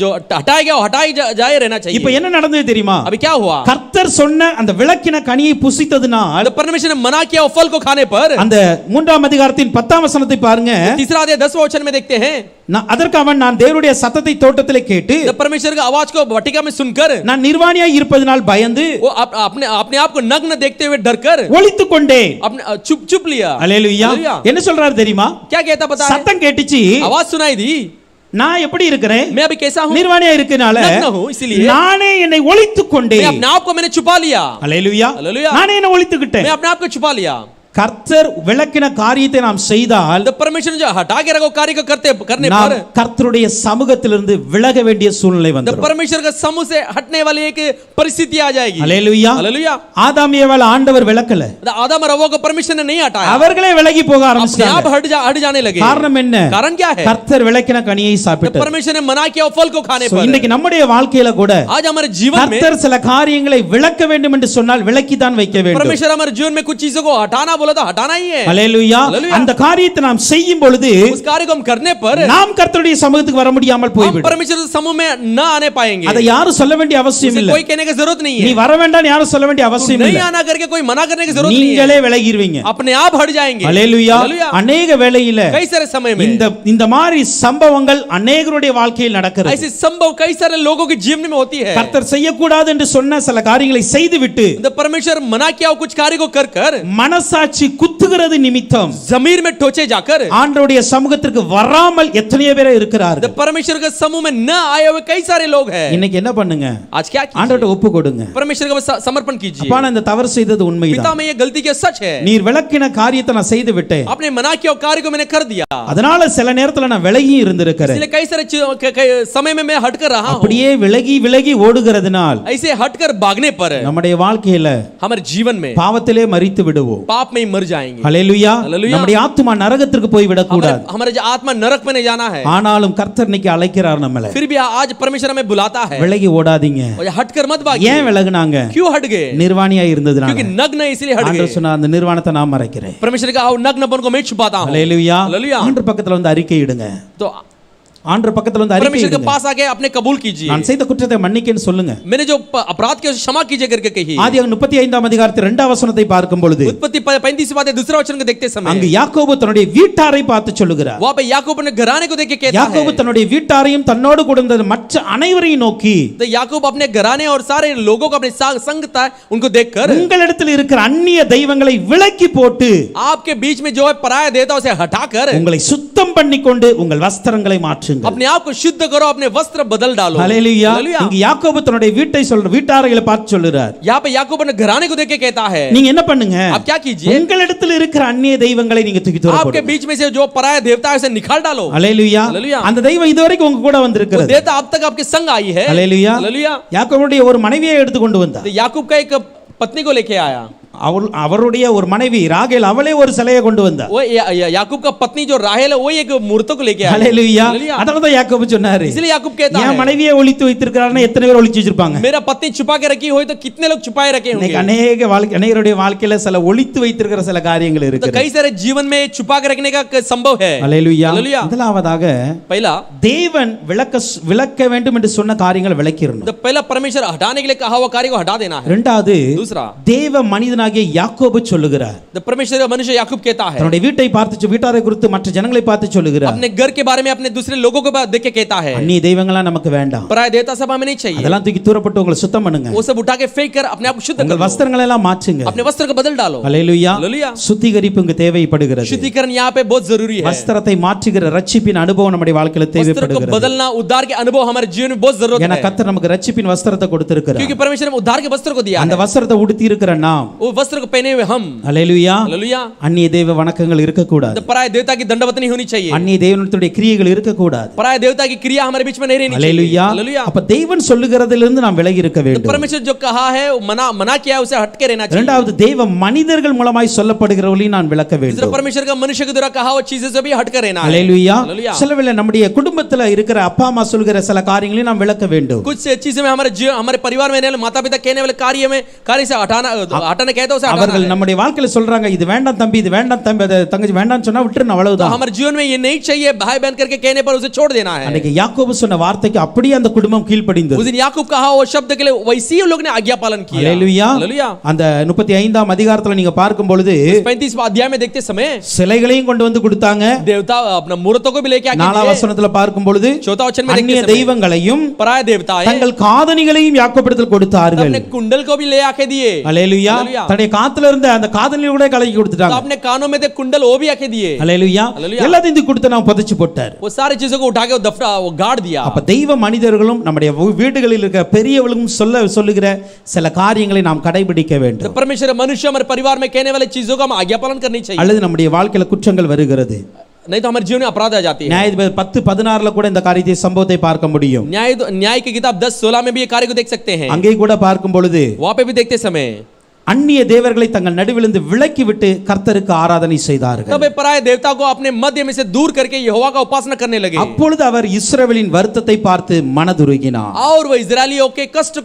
जो हटाया गया वो हटाई जाए रहना चाहिए। இப்ப என்ன நடந்தது தெரியுமா? अभी क्या हुआ? கர்த்தர் சொன்ன அந்த விளக்கின கனியை புசித்ததினால் तो परमेश्वर ने मना किया वो फल को खाने पर, அந்த 3ஆம் அதிகாரத்தின் 10ஆம் வசனத்தை பாருங்க. तीसरा अध्याय 10वें वचन में देखते हैं, அதற்கு அவன் நான் தேவனுடைய சத்தத்தை தோட்டத்திலே கேட்டு जब परमेश्वर की आवाज को वाटिका में सुनकर நான் நிர்வாணியாய் இருப்பதனால் பயந்து वो अपने आप को नग्न देखते हुए डरकर ஒளித்துக் கொண்டேன். अपने चुप लिया। அல்லேலூயா. हालेलुया। என்ன சொல்றாரு தெரியுமா? क्या कहता पता है? சத்தம் கேட்டுச்சு, आवाज सुनाई दी, நான் எப்படி இருக்கிறேன்? मैं अभी कैसा हूँ? நிர்வாணியா இருக்கனால नग्न हूँ, इसलिए நானே என்னை ஒளித்துக் मैं கொண்டேன். अपने आप को मैंने छुपा लिया। அல்லேலூயா. हालेलुया। நானே என்னை ஒளித்துக்கிட்டேன். मैं अपने आप को छुपा लिया। கர்த்தர் விளக்கின காரியத்தை நாம் செய்தால் तो परमेश्वर ने जो हटा के रखो कार्य को करने நாம் पर கர்த்தருடைய சமூகத்திலிருந்து விலக வேண்டிய சூழ்நிலை तो வந்துரும். परमेश्वर का समूह से हटने वाली एक परिस्थिति आ जाएगी। அல்லேலூயா. हालेलुया। ஆதாம் ஏவாள் ஆண்டவர் விலக்கல, तो आदम और हव्वा को परमेश्वर ने नहीं हटाया, அவர்களே விலகி போக अपने आप ஆரம்பிச்சாங்க. हट जाने लगे। காரணம் என்ன? कारण क्या है? கர்த்தர் விளக்கின கனியை तो சாப்பிட்டார். परमेश्वर ने मना किया वो फल को खाने So, पर। இன்னைக்கு நம்முடைய வாழ்க்கையில கூட आज हमारे जीवन में கர்த்தர் சில காரியங்களை விளக்க வேண்டும் என்று சொன்னால் விலக்கி தான் வைக்க வேண்டும். परमेश्वर हमारे जीवन में कुछ चीजों को हटाना बोला तो हटाना ही है। அல்லேலூயா. हालेलुया। அந்த காரியத்தை நாம் செய்யும் பொழுது उस कार्य को हम करने पर நாம் கர்த்தருடைய சமூகத்துக்கு வர முடியாமல் हम போய்விடும். परमेश्वर के समूह में न आने पाएंगे। அதை யாரும் சொல்ல வேண்டிய அவசியம் उसे இல்லை. कोई कहने की जरूरत नहीं நீ है, வர வேண்டாம் யாரும் சொல்ல வேண்டிய அவசியம் नहीं இல்லை. आना करके कोई मना करने की जरूरत नहीं है, நீங்களே விலகிடுவீங்க. अपने आप हट जाएंगे। அல்லேலூயா. हालेलुया। அநேக வேளையில कई सारे समय में இந்த மாதிரி சம்பவங்கள் அநேகருடைய வாழ்க்கையில் நடக்கிறது. ऐसे संभव कई सारे लोगों के जीवन में होती है। கர்த்தர் செய்யக்கூடாது என்று சொன்ன சில காரியங்களை செய்துவிட்டு तो परमेश्वर मना किया कुछ कार्य को कर மனசாட்சி குத்துகிறது நிமித்தம் जमीर में टोचे जाकर ஆண்டவருடைய சமூகத்திற்கு வராமல் எத்தனையோ பேர் तो இருக்கிறார்கள். परमेश्वर के समूह में न आए हुए कई सारे लोग हैं। இன்னைக்கு என்ன பண்ணுங்க? आज क्या कीजिए? ஆண்டவர்ட்ட ஒப்பு கொடுங்க. परमेश्वर को समर्पण कीजिए। அப்பா நான் இந்த தவறு செய்தது पिता உண்மைதான். में ये गलती किया सच है, நீர் விளக்கின காரியத்தை நான் செய்து விட்டேன். आपने मना किया कार्य को मैंने कर दिया, அதனால சில நேரத்துல நான் விலகி இருந்திருக்கிறேன். इसलिए कई सारे समय में मैं हटकर रहा हूं। அப்படியே விலகி ஓடுகிறதுனால் ऐसे हटकर भागने पर நம்முடைய வாழ்க்கையில हमारे जीवन में பாவத்திலே மரித்து விடுவோம். पाप में ही मर जाएंगे। ஹல்லேலூயா. हालेलुया। நம்முடைய ஆத்துமா நரகத்திற்கு போய் விடக்கூடாது. हमारे जो आत्मा नरक में नहीं जाना है, ஆனாலும் கர்த்தர் இன்னைக்கு அழைக்கிறார் நம்மள. फिर भी आज परमेश्वर हमें बुलाता है, விலகி ஓடாதீங்க. और हटकर मत भागिए। ஏன் விலகுனாங்க? क्यों हट गए? நிர்வாணியா இருந்ததுனால. क्योंकि नग्न है इसलिए हट ஆண்டவர் गए। சொன்னார் அந்த நிர்வாணத்தை நான் மறைக்கிறேன். परमेश्वर का नग्नपन को मैं छुपाता हूं। ஹல்லேலூயா. हालेलुया। ஆண்டவர் பக்கத்துல வந்து அறிக்கையிடுங்க. तो ஆண்டவர் பக்கத்துல வந்து அறிக்கை परमेश्वर के இடுங்க. पास आके अपने कबूल कीजिए, நான் செய்த குற்றத்தை மன்னிக்கேன்னு சொல்லுங்க. मैंने जो अपराध किया उसे क्षमा कीजिए करके कहिए। ஆதியாகமம் 35ஆம் அதிகாரத்தில் 2ஆம் வசனத்தை பார்க்கும் பொழுது उत्पत्ति 35 बातें दूसरा वचन को देखते அங்கு समय யாக்கோபு தன்னுடைய வீட்டாரை பார்த்து சொல்லுகிறார். वहां पे याकूब अपने घराने को देख के कहता யாக்கோபு है, தன்னுடைய வீட்டாரையும் தன்னோடு கூட இருந்த மற்ற அனைவரையும் நோக்கி तो याकूब अपने घराने और सारे लोगों को अपने संग था उनको देखकर, உங்களிடத்தில் இருக்கிற அந்நிய தெய்வங்களை விலக்கி போட்டு आपके बीच में जो है पराया देवता उसे हटाकर உங்களை சுத்தம் பண்ணிக்கொண்டு உங்கள் வஸ்திரங்களை மாற்றுங்கள். अपने आप को शुद्ध करो, अपने वस्त्र बदल डालो। ஹல்லேலூயா. हालेलुया। இங்கு யாக்கோபு தன்னுடைய வீட்டாரைகளை பார்த்து சொல்லுறார், यहाँ पे याकूब अपने घराने को देख के कहता है, நீங்க என்ன பண்ணுங்க, आप क्या कीजिए, உங்களிடத்தில் இருக்கிற அந்நிய தெய்வங்களை நீங்க தூக்கி தூர आपके போடுங்க. बीच में से जो पराया देवता है उसे निकाल डालो। ஹல்லேலூயா. हालेलुया। அந்த தெய்வம் இதுவரைக்கும் உங்க கூட वो வந்திருக்கிறது. देवता अब तक आपके संग आई है। ஹல்லேலூயா. हालेलुया। யாக்கோபுடைய ஒரு மனைவியை எடுத்து கொண்டு வந்தார். तो याकूब का एक पत्नी को लेके आया, அவருடைய ஒரு மனைவி ராகேல் அவளே ஒரு சிலையை கொண்டு வந்தார். वो याकूब का पत्नी जो राहेल है वो एक मूर्त को लेके आया। ஹல்லேலூயா. हालेलुया। அதனால தான் யாக்கோபு சொன்னாரு, इसलिए याकूब कहता என் है, மனைவியை ஒளித்து வைத்திருக்கிறார்னு எத்தனை பேர் ஒளிச்சு வச்சிருப்பாங்க. मेरा पत्नी छुपा के रखी हुई तो कितने लोग छुपाए रखे இன்னைக்கு होंगे। அநேகருடைய வாழ்க்கையில சில ஒளித்து வைத்திருக்கிற சில காரியங்கள் तो இருக்கு. कई सारे जीवन में छुपा के रखने का संभव है। ஹல்லேலூயா. हालेलुया। முதலாவதாக पहला, தேவன் விளக்க வேண்டும் என்று சொன்ன காரியங்களை விளக்கிரணும். तो पहला परमेश्वर हटाने के लिए कहा हुआ कार्य को हटा देना है। இரண்டாவது दूसरा, தேவ மனிதனாகிய யாக்கோபு சொல்லுகிறார், तो परमेश्वर का मनुष्य याकूब कहता है, தன்னுடைய வீட்டை பார்த்து வீட்டாரை குறித்து மற்ற ஜனங்களை பார்த்து சொல்லுகிறார், अपने घर के बारे में अपने दूसरे लोगों को देख के कहता है, அந்நிய தெய்வங்களா நமக்கு வேண்டாம், पराया देवता सब हमें नहीं चाहिए, அதெல்லாம் தூக்கி தூரப்பட்டு உங்களை சுத்தம் பண்ணுங்க, वो सब उठा के फेंक कर अपने आप को शुद्ध உங்கள் करो, வஸ்திரங்களை எல்லாம் மாற்றுங்க. अपने वस्त्र को बदल डालो। ஹல்லேலூயா. हालेलुया। சுத்திகரிப்பு இங்கு தேவைப்படுகிறது. शुद्धिकरण यहाँ पे बहुत जरूरी है। வஸ்திரத்தை மாற்றுகிற ரட்சிப்பின் அனுபவம் நம்முடைய வாழ்க்கையில वस्त्र को தேவைப்படுகிறது. बदलना, उद्धार के अनुभव हमारे जीवन में बहुत जरूरत ஏன்னா है, கர்த்தர் நமக்கு ரட்சிப்பின் வஸ்திரத்தை கொடுத்திருக்கிறார். क्योंकि परमेश्वर ने उद्धार के वस्त्र को दिया அந்த है। வஸ்திரத்தை உடுத்தி இருக்கிற நாம், वो वस्त्र को पहने हुए हम, ஹல்லேலூயா, हालेलुया, அந்நிய தெய்வ வணக்கங்கள் இருக்கக்கூடாது. तो पराया देवता की दंडवत नहीं होनी चाहिए, அந்நிய தெய்வனுடைய கிரியைகள் இருக்கக்கூடாது. पराया देवता की क्रिया हमारे बीच में नहीं रहनी चाहिए। ஹல்லேலூயா. हालेलुया। அப்ப தேவன் சொல்லுகிறதிலிருந்து நாம் விலகி இருக்க तो வேண்டும். परमेश्वर जो कहा है मना किया है उसे हट के रहना चाहिए। இரண்டாவது தேவ மனிதர்கள் மூலமாய் சொல்லப்படுகிறவர்களையும் நான் விளக்க दूसरा, வேண்டும். परमेश्वर का मनुष्य के द्वारा कहा हुआ चीजें से भी हट कर रहना है। ஹல்லேலூயா. हालेलुया। சிலவேளை நம்முடைய குடும்பத்துல இருக்கிற அப்பா அம்மா சொல்கிற சில காரியங்களையும் நாம் விளக்க வேண்டும். कुछ चीजें में हमारे परिवार में रहने वाले माता पिता कहने वाले कार्य से हटाने कहते हैं उसे हटाना அவர்கள் है। நம்முடைய வாழ்க்கையில சொல்றாங்க, இது வேண்டாம் தம்பி, இது வேண்டாம் தம்பி, அது தங்கச்சி வேண்டாம்னு சொன்னா விட்டுறணும், तो அவ்வளவுதான். हमारे जीवन में ये नहीं चाहिए भाई बहन करके कहने पर उसे छोड़ देना है। அன்னைக்கு யாக்கோபு சொன்ன வார்த்தைக்கு அப்படியே அந்த குடும்பம் கீழ்ப்படிந்தது. उस दिन याकूब कहा वो शब्द के लिए वैसे ही लोग ने आज्ञा पालन किया। ஹல்லேலூயா. हालेलुया। அந்த 35ஆம் அதிகாரத்துல நீங்க பார்க்கும் பொழுது 35 अध्याय में देखते समय சிலைகளையும் கொண்டு வந்து கொடுத்தாங்க. देवता अपना मूर्तों को भी लेके आके 4ஆம் வசனத்துல பார்க்கும் பொழுது चौथा वचन में அந்நிய देखते समय தெய்வங்களையும் पराया देवताएं தங்கள் காதணிகளையும் யாக்கோபிடத்தில் கொடுத்தார்கள். अपने कुंडल को भी ले आके दिए। ஹல்லேலூயா. ஹல்லேலூயா. தன்னுடைய காத்துல இருந்த அந்த காதணியை கூட கலக்கி तो கொடுத்துட்டாங்க. अपने कानों में थे कुंडल वो भी आके दिए। ஹல்லேலூயா. ஹல்லேலூயா. எல்லாத்தையும் தூக்கி கொடுத்து நான் புதைச்சு போட்டார். वो सारी चीजों को उठा के वो गाड़ दिया। அப்ப தெய்வ மனிதர்களும் நம்முடைய வீடுகளில் இருக்க பெரியவர்களும் சொல்லுகிற சில காரியங்களை நாம் கடைபிடிக்க तो வேண்டும். परमेश्वर मनुष्य हमारे परिवार में कहने वाले चीजों का हम आज्ञा पालन करनी चाहिए, அல்லது நம்முடைய வாழ்க்கையில குற்றங்கள் வருகிறது. नहीं तो हमारे जीवन में अपराध आ जाती है। நியாயாதிபதி 10:16 கூட இந்த காரியத்தை சம்பவத்தை பார்க்க முடியும். न्याय की किताब 10:16 में भी ये कार्य को देख सकते हैं। அங்கே கூட பார்க்கும் பொழுது वहां पे भी देखते समय அந்நிய தேவர்களை தங்கள் நடுவிலிருந்து விலக்கி விட்டு கர்த்தருக்கு ஆராதனை செய்தார்கள். तब पराय देवता को अपने मध्य में से दूर करके यहोवा का उपासना करने लगे। அப்பொழுது அவர் இஸ்ரவேலின் வருத்தத்தை பார்த்து மனதுருகினார். और वो इजरायलियों के कष्ट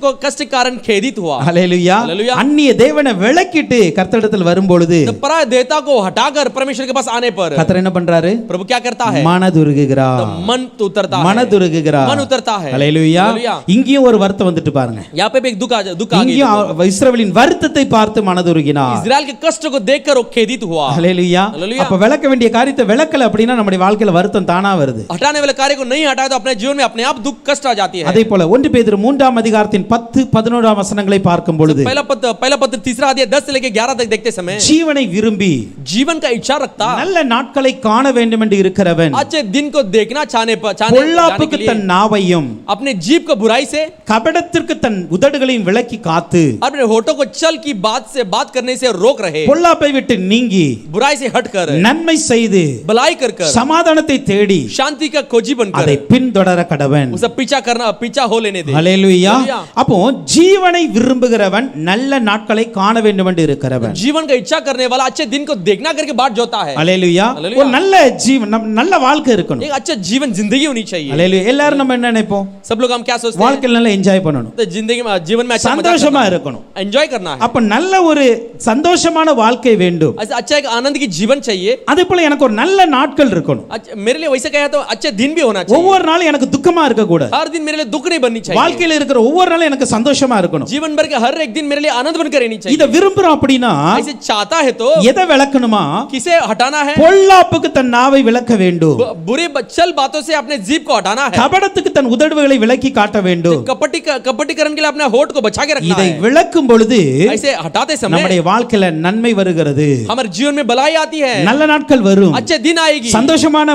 के कारण खेदित हुआ। ஹல்லேலூயா. हालेलुया। அந்நிய தேவனை விலக்கிட்டு கர்த்தரிடத்தில் வரும்பொழுது तो पराय देवता को हटाकर परमेश्वर के पास आने पर கர்த்தர் என்ன பண்றாரு? प्रभु क्या करता है? மனதுருகுகிறார். तो मन तो उतरता है, மனதுருகுகிறார். मन उतरता है। ஹல்லேலூயா. हालेलुया। இங்கேயும் ஒரு வருத்தம் வந்துட்டு பாருங்க. यहाँ पे भी एक दुख आ गया। இங்கேயும் இஸ்ரவேலின் வருத்தத்தை பார்த்து மனதுருகினார். इजराइल के कष्ट को देखकर वो खेदित हुआ। ஹல்லேலூயா. हालेलुया। அப்ப விளக்க வேண்டிய காரியத்தை விளக்கல அப்படின்னா நம்முடைய வாழ்க்கையில வருத்தம் தானா வருது. हटाने वाले कार्य को नहीं हटाया तो अपने जीवन में अपने आप दुख कष्ट आ जाती है। அதே போல 1 பேதுரு 3ஆம் அதிகாரத்தின் 10-11 வசனங்களை பார்க்கும் பொழுது पहला पत्र 3 अध्याय 10 से लेकर 11 तक देखते समय ஜீவனை விரும்பி जीवन का इच्छा रखता, நல்ல நாட்களை காண வேண்டும் என்று இருக்கிறவன் अच्छे दिन को देखना चाहने जाने பொல்லாப்புக்கு के लिए தன் நாவையும் अपने जीभ को बुराई से, கபடத்திற்கு தன் உதடுகளையும் விலக்கி காத்து अपने होठों को छल की बात करने से रोक रहे, பொல்லாப்பை விட்டு நீங்கி बुराई से हटकर நன்மை செய்து भलाई कर சமாதானத்தை தேடி शांति का खोजी बनकर அதை பின்தொடர கடவன். उसे पीछा हो लेने दे। ஹல்லேலூயா. हालेलुया। அப்போ ஜீவனை விரும்புகிறவன் நல்ல நாட்களை காண வேண்டும் என்று இருக்கிறவன். जीवन का इच्छा करने वाला अच्छे दिन को देखना करके बाट जोता है। ஹல்லேலூயா. ஹல்லேலூயா. ஒரு நல்ல ஜீவன் நல்ல வாழ்க்கை இருக்கணும். एक अच्छा जीवन जिंदगी होनी चाहिए। ஹல்லேலூயா. எல்லாரும் நம்ம என்ன நினைப்போம்? सब लोग हम क्या सोचते हैं? வாழ்க்கையில நல்லா என்ஜாய் பண்ணணும், तो जिंदगी में जीवन में अच्छा சந்தோஷமா இருக்கணும். एंजॉय करना है। அப்ப நல்ல ஒரு சந்தோஷமான வாழ்க்கை வேண்டும். ऐसा अच्छा एक आनंद की जीवन चाहिए. அதே போல எனக்கு ஒரு நல்ல நாட்கள் இருக்கணும். मेरे लिए वैसे कहा तो अच्छे दिन भी होना चाहिए. ஒவ்வொரு நாளும் எனக்கு துக்கமா இருக்க கூடாது. हर दिन मेरे लिए दुख नहीं बननी चाहिए. வாழ்க்கையில இருக்கிற ஒவ்வொரு நாளும் எனக்கு சந்தோஷமா இருக்கணும். जीवन भर के हर एक दिन मेरे लिए आनंद बनकर रहनी चाहिए. இத விரும்புறோம் அப்படினா ऐसे चाहता है तो எதை விலக்கணுமா? किसे हटाना है? பொல்லாப்புக்கு தன் நாவை விலக்க வேண்டும். बुरे चल बातों से अपने जीभ को हटाना है. கபடத்துக்கு தன் உதடுகளை விலக்கி காட்ட வேண்டும். कपटीकरण के लिए अपने होठ को बचा के रखना है. இதை விலக்கும் பொழுது ऐसे हटाते समय நம்முடைய வாழ்க்கையில நன்மை வருகிறது. हमारे जीवन में भलाई आती है. நல்ல நாட்கள் வரும். अच्छे दिन आएगी. சந்தோஷமான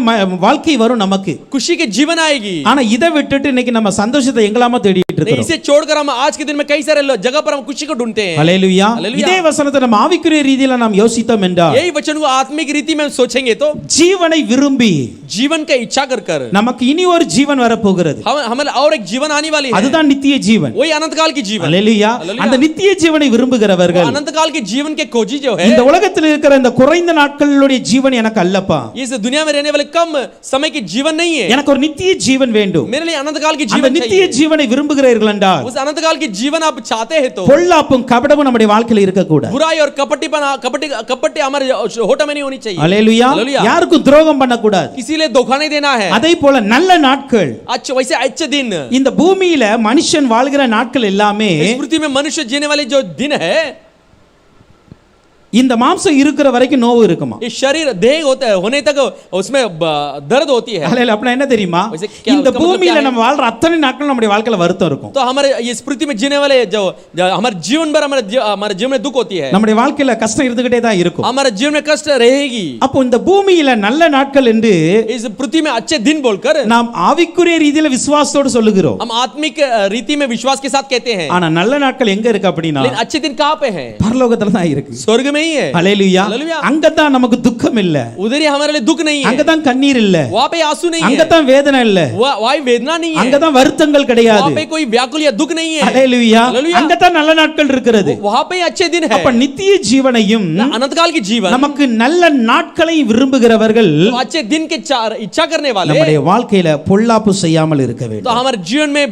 வாழ்க்கை வரும் நமக்கு. खुशी के जीवन आएगी. ஆனா இதை விட்டுட்டு இன்னைக்கு நம்ம சந்தோஷத்தை எங்கலாமா தேடிட்டு இருக்கோம். इसे छोड़कर हम आज के दिन में कई सारे जगह पर हम खुशी को ढूंढते हैं. हालेलुया. இதே வசனத்தை நம்ம ஆவிக்குரிய ரீதியில நாம் யோசித்தோம் என்றால் यही वचन को आत्मिक रीति में सोचेंगे तो ஜீவனை விரும்பி जीवन का इच्छा कर நமக்கு இனி ஒரு ஜீவன் வர போகிறது. हमें और एक जीवन आने वाली है. அதுதான் நித்திய ஜீவன். वही अनंत काल की जीवन. हालेलुया. அந்த நித்திய ஜீவனை விரும்புகிறவர்கள் अनंत काल के जीवन के खोजी जो है இந்த உலகத்தில் இருக்கிற இந்த குறைந்த நாட்களுடைய ஜீவன் எனக்கு அல்லப்பா. इस दुनिया में रहने वाले कम समय के जीवन नहीं है. எனக்கு ஒரு நித்திய ஜீவன் வேண்டும். मेरे लिए अनंत काल की அந்த जीवन நித்திய चाहिए. ஜீவனை விரும்புகிறீர்கள் என்றால் उस अनंत काल की जीवन आप चाहते हैं तो பொல்லாப்பும் கபடமும் நம்முடைய வாழ்க்கையில் இருக்க கூடாது. बुराई और कपटी हमारे होठ में नहीं होनी चाहिए. हालेलुया. யாருக்கும் துரோகம் பண்ண கூடாது. किसी लिए धोखा नहीं देना है. அதே போல நல்ல நாட்கள் अच्छा वैसे अच्छे दिन இந்த பூமியில மனுஷன் வாழ்கிற நாட்கள் எல்லாமே इस पृथ्वी में मनुष्य जीने वाले जो दिन है இந்த மாம்சம் இருக்கிற வரைக்கும் நோவு இருக்குமா? इस शरीर देह होने तक उसमें दर्द होती है. அல்லேலூயா. அப்ப என்ன தெரியுமா? वैसे क्या இந்த उसका मतलब பூமியில क्या है? நம்ம வாழ்ற அத்தனை நாட்கள் நம்முடைய வாழ்க்கையில வருத்தம் இருக்கும். तो हमारे इस पृथ्वी में जीने वाले जो हमारे जीवन भर हमारे जीवन में दुख होती है. நம்முடைய வாழ்க்கையில கஷ்டம் இருந்துகிட்டே தான் இருக்கும். हमारे जीवन में कष्ट रहेगी. அப்போ இந்த பூமியில நல்ல நாட்கள் என்று इस पृथ्वी में अच्छे दिन बोलकर நாம் ஆவிக்குரிய ரீதியில விசுவாசத்தோடு சொல்லுகிறோம். हम आत्मिक रीति में विश्वास के साथ कहते हैं. ஆனா நல்ல நாட்கள் எங்க இருக்கு அப்படினா लेकिन अच्छे दिन कहां पे हैं? பரலோகத்துல தான் இருக்கு. स्वर्ग में ही है. ஹalleluya. அங்க தான் நமக்கு துக்கம் இல்ல. उधर ही हमारे लिए दुख नहीं है. அங்க தான் கண்ணீர் இல்ல. वहां पे आंसू नहीं है. அங்க தான் வேதனை இல்ல. वहां वेदना नहीं है. அங்க தான் வருத்தங்கள் கிடையாது. वहां पे कोई व्याकुल या दुख नहीं है. ஹalleluya. அங்க தான் நல்ல நாட்கள் இருக்கிறது. वहां पे अच्छे दिन है. அப்ப நித்திய ஜீவனையும் अनंत काल की जीवन நமக்கு நல்ல நாட்களை விரும்புகிறவர்கள் अच्छे दिन के इच्छा करने वाले நம்முடைய வாழ்க்கையில பொல்லாப்பு செய்யாமல் இருக்க வேண்டும். तो हमारे जीवन में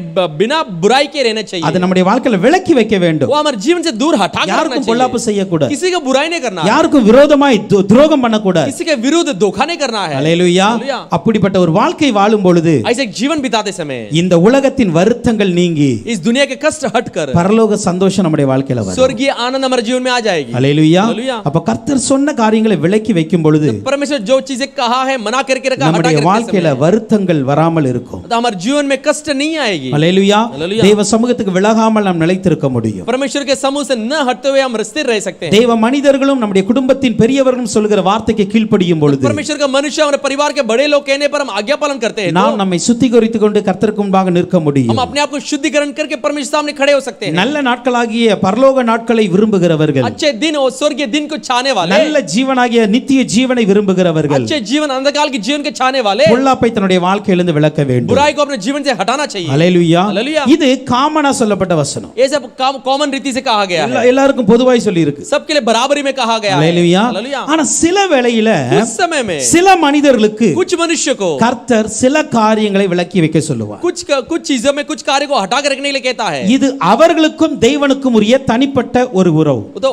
बिना बुराई के रहना चाहिए. அது நம்முடைய வாழ்க்கையில விலக்கி வைக்க வேண்டும். वो हमारे जीवन से दूर हटा कर रखना யாருக்கும் चाहिए. பொல்லாப்பு செய்ய கூடாது. किसी का बुराई नहीं करना. யாருக்கும் விரோதமாய் துரோகம் பண்ண கூடாது. किसी के विरुद्ध धोखा नहीं करना है. ஹalleluya. அப்படிப்பட்ட ஒரு வாழ்க்கை வாழும் பொழுது ऐसे जीवन बिताते समय இந்த உலகத்தின் வருத்தங்கள் நீங்கி इस दुनिया के कष्ट हटकर பரலோக சந்தோஷம் நம்முடைய வாழ்க்கையில வரும். स्वर्गीय आनंद हमारे जीवन में आ जाएगी. ஹalleluya. அப்ப கர்த்தர் சொன்ன காரியங்களை விலக்கி வைக்கும் பொழுது परमेश्वर जो चीजें कहा है मना करके रखा हटा நம்முடைய करके வாழ்க்கையில வருத்தங்கள் வராமல் இருக்கும். तो हमारे जीवन में कष्ट नहीं आएगी. ஹalleluya. தேவ சமூகத்துக்கு விலகாமல் நாம் நிலைத்திருக்க முடியும். परमेश्वर के समूह से न हटते हुए हम स्थिर रह सकते हैं. தேவ மனிதர்களும் நம்முடைய குடும்பத்தின் பெரியவர்களும் சொல்கிற வார்த்தைக்கு கீழ்ப்படியும் பொழுது परमेश्वर का मनुष्य हमारे परिवार के बड़े लोग कहने पर हम आज्ञा पालन करते हैं. நாம் நம்மை சுத்திகரித்துக் கொண்டு கர்த்தருக்கு முன்பாக நிற்க முடியும். हम अपने आप को शुद्धिकरण करके परमेश्वर सामने खड़े हो सकते हैं. நல்ல நாட்களாகிய பரலோக நாட்களை விரும்புகிறவர்கள், अच्छे दिन और स्वर्गीय दिन को चाहने वाले, நல்ல ஜீவனாகிய நித்திய ஜீவனை விரும்புகிறவர்கள் अच्छे जीवन अंधकाल के जीवन के चाहने वाले பொல்லாப்பை தன்னுடைய வாழ்க்கையிலிருந்து விலக்க வேண்டும். बुराई को अपने जीवन से हटाना चाहिए. ஹalleluya. हालेलुया. இது காமனா சொல்லப்பட்ட வசனம். ये सब कॉमन रीति से कहा गया है. எல்லாருக்கும் பொதுவாய் சொல்லி இருக்கு. सबके लिए बराबरी में कहा गया है. ஹalleluya. हालेलुया. ஆனா சில வேளையில उस समय में சில மனிதர்களுக்கு कुछ मनुष्य को கர்த்தர் சில காரியங்களை விலக்கி வைக்க சொல்லுவார். कुछ चीजों में कुछ कार्य को हटा कर रखने के लिए कहता है. இது அவர்களுக்கும் தேவனுக்கும் உரிய தனிப்பட்ட ஒரு உறவு. तो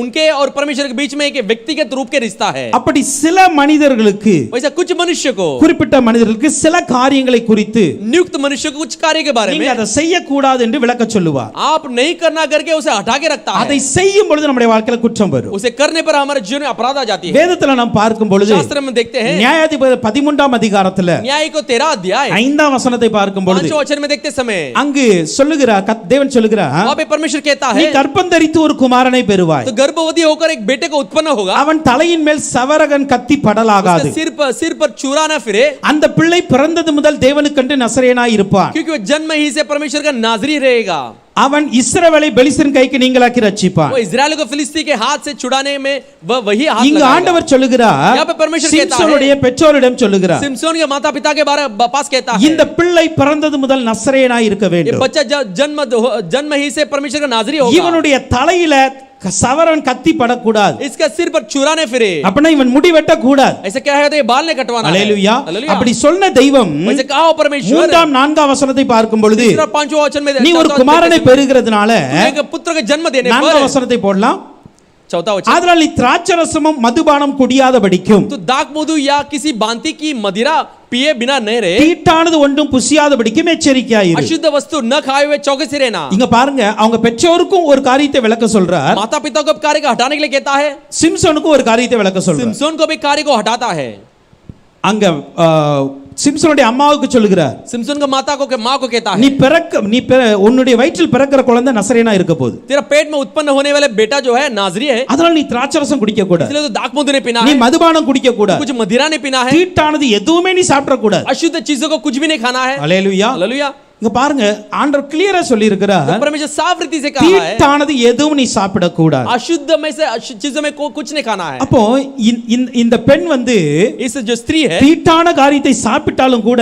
उनके और परमेश्वर के बीच में एक व्यक्तिगत रूप के रिश्ता है. அப்படி சில மனிதர்களுக்கு, वैसा कुछ मनुष्य को, குறிப்பிட்ட மனிதர்களுக்கு சில காரியங்களை குறித்து नियुक्त मनुष्य को कुछ कार्य के बारे में நீங்க அதை செய்யக்கூடாது என்று விளக்க சொல்லுவார். आप नहीं करना करके उसे हटा के रखता है. அதை செய்யும் பொழுது நம்முடைய வாழ்க்கையில குற்றம் வரும். उसे करने पर हमारे जीवन में अपराध आ जाती है. வேதத்துல நாம் பார்க்கும் பொழுது शास्त्र में देखते हैं நியாயாதிபதி 13ஆம் அதிகாரத்துல न्याय को 13 अध्याय 5ஆம் வசனத்தை பார்க்கும் பொழுது 5 वचन में देखते समय அங்கு சொல்லுகிறார், தேவன் சொல்லுகிறார், वहां पे परमेश्वर कहता நீ है கர்ப்பம் தரித்து ஒரு குமாரனை பெறுவாய். तो गर्भवती होकर एक बेटे को उत्पन्न होगा. அவன் தலையின் மேல் சவரகன் கத்தி படலாகாது. उसके सिर पर छुरा न फिरे. அந்த பிள்ளை பிறந்தது முதல் தேவனுக்கென்று நசரேயனாய் இருப்பான். क्योंकि वो जन्म ही से परमेश्वर का नाजरी रहेगा. அவன் இஸ்ரவேலை பெலிஸ்தரின் கைக்கு நீங்களாக்கி ரட்சிப்பான். वो इस्राएल को फिलिस्ती के हाथ से छुड़ाने में वही हाथ இங்கு लगाएगा. ஆண்டவர் சொல்லுகிறார், यहाँ पे परमेश्वर कहता है, சிம்சோனுடைய பெற்றோரிடம் சொல்லுகிறார், सिमसोन के माता पिता के बारे पास कहता है, இந்த பிள்ளை பிறந்தது முதல் நசரேயனாய் இருக்க ये வேண்டும். बच्चा जन्म ही से परमेश्वर का नाजरी होगा. இவனுடைய தலையில சவரன் கத்தி படக்கூடாது, इसका सिर पर छुरा न फिरे, அப்படின்னா இவன் முடி வெட்ட கூடாது. ऐसे क्या है तो ये बाल नहीं कटवाना है। அல்லேலூயா. हालेलुया। அப்படி சொன்ன தெய்வம் वैसे कहा हो परमेश्वर, 3ஆம் 4ஆம் வசனத்தை பார்க்கும் பொழுது तीसरा पांचवा वचन में நீ ஒரு குமாரனை பெறுகிறதுனால एक पुत्र का जन्म देने 4ஆம் पर, வசனத்தை போடலாம். चौथा वचन, ஆதலால் நீ திராட்சரசமும் மதுபானம் குடியாதபடிக்கும் तो दाख मधु या किसी भांति की मदिरा पिए बिना नहीं रहे, தீட்டானது ஒன்றும் புசியாதபடிக்கும் எச்சரிக்கையாயிரு. अशुद्ध वस्तु न खाए हुए चौकसी रहना। இங்க பாருங்க, அவங்க பெற்றோருக்கும் ஒரு காரியத்தை விளக்க சொல்றார், माता पिता को कार्य को हटाने के लिए कहता है, சிம்சோனுக்கும் ஒரு காரியத்தை விளக்க சொல்றார். सिमसोन को भी कार्य को हटाता है। அங்க சிம்சோனுடைய அம்மாவுக்கு சொல்லுகிறார், सिमसोन का माता को माँ को कहता நீ है, உன்னுடைய வயிற்றில் பிறக்கிற குழந்தை நசரேனா இருக்க போகுது, तेरा पेट में उत्पन्न होने वाले बेटा जो है नाजरी है, அதனால நீ திராட்சரசம் குடிக்க கூடாது, इसलिए तो दाख मधु नहीं पीना நீ है, மதுபானம் குடிக்க கூடாது, कुछ मदिरा नहीं पीना है, தீட்டானது எதுவுமே நீ சாப்பிட கூடாது. अशुद्ध चीजों को कुछ भी नहीं खाना है। அல்லேலூயா. हालेलुया। இங்க பாருங்க, ஆண்டவர் கிளியரா சொல்லி இருக்கிறார், तो परमेश्वर साफ रीति से कहा है, தீட்டானது எதுவும் நீ சாப்பிட கூடாது. अशुद्ध में से चीजों में कुछ नहीं खाना है। அப்போ இந்த பெண் வந்து इस जो स्त्री है, தீட்டான காரியத்தை சாப்பிட்டாலும் கூட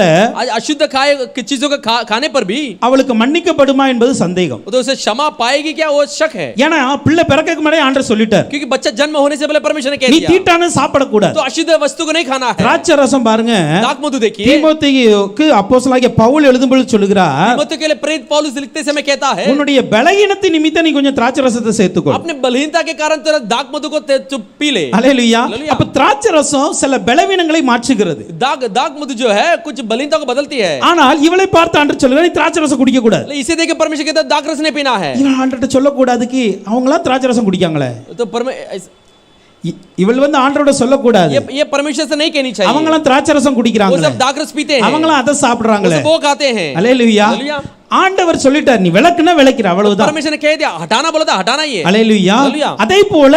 अशुद्ध खाए चीजों को खाने पर भी அவளுக்கு மன்னிக்கப்படுமா என்பது சந்தேகம். तो उसे क्षमा पाएगी क्या, वो शक है, ஏன்னா பிள்ளை பிறக்கக்கு முன்னாடி ஆண்டவர் சொல்லிட்டார், क्योंकि बच्चा जन्म होने से पहले परमेश्वर ने कह நீ दिया, தீட்டான சாப்பிட கூடாது. तो अशुद्ध वस्तु को नहीं खाना है। திராட்சை ரசம் பாருங்க, दाख मधु देखिए, தீமோத்தேயுக்கு அப்போஸ்தலனாகிய பவுல் எழுதும்போது சொல்லுகிறார், तीमुथियुस के लिए प्रेरित पौलुस लिखते समय कहता है, உன்னுடைய பலகீனத்தின் நிமித்தம் நீ கொஞ்சம் திராட்சை ரசத்தை சேர்த்துக்கோ. अपने बलहीनता के कारण तेरा दाख मधु को पी ले। அல்லேலூயா. हालेलुया। அப்ப திராட்சை ரசம் சில பலவீனங்களை மாற்றுகிறது. दाख मधु जो है कुछ बलहीनता को बदलती है, ஆனால் இவளை பார்த்து ஆண்டவர் சொல்லுகிறார், நீ திராட்சை ரசம் குடிக்க கூடாது. इसे देख के परमेश्वर कहता है दाख रस नहीं पीना है। இவன் ஆண்டவர்ட்ட சொல்ல கூடாதுக்கு அவங்களா திராட்சை ரசம் குடிக்காங்களே, तो இவள் வந்து ஆண்டவரோட சொல்ல கூடாது, ये परमेश्वर से नहीं कहनी चाहिए, அவங்களாம் திராட்சை ரசம் वो குடிக்கிறாங்க, सब दाख रस पीते हैं, அவங்களாம் அதை சாப்பிடுறாங்களே. वो खाते हैं। அல்லேலூயா. हालेलुया। ஆண்டவர் சொல்லிட்டார், நீ விளக்குனா விளக்கிற, அவ்வளவுதான். परमेश्वर ने कह दिया, हटाना बोला था हटाना ही है। அல்லேலூயா. हालेलुया। அதே போல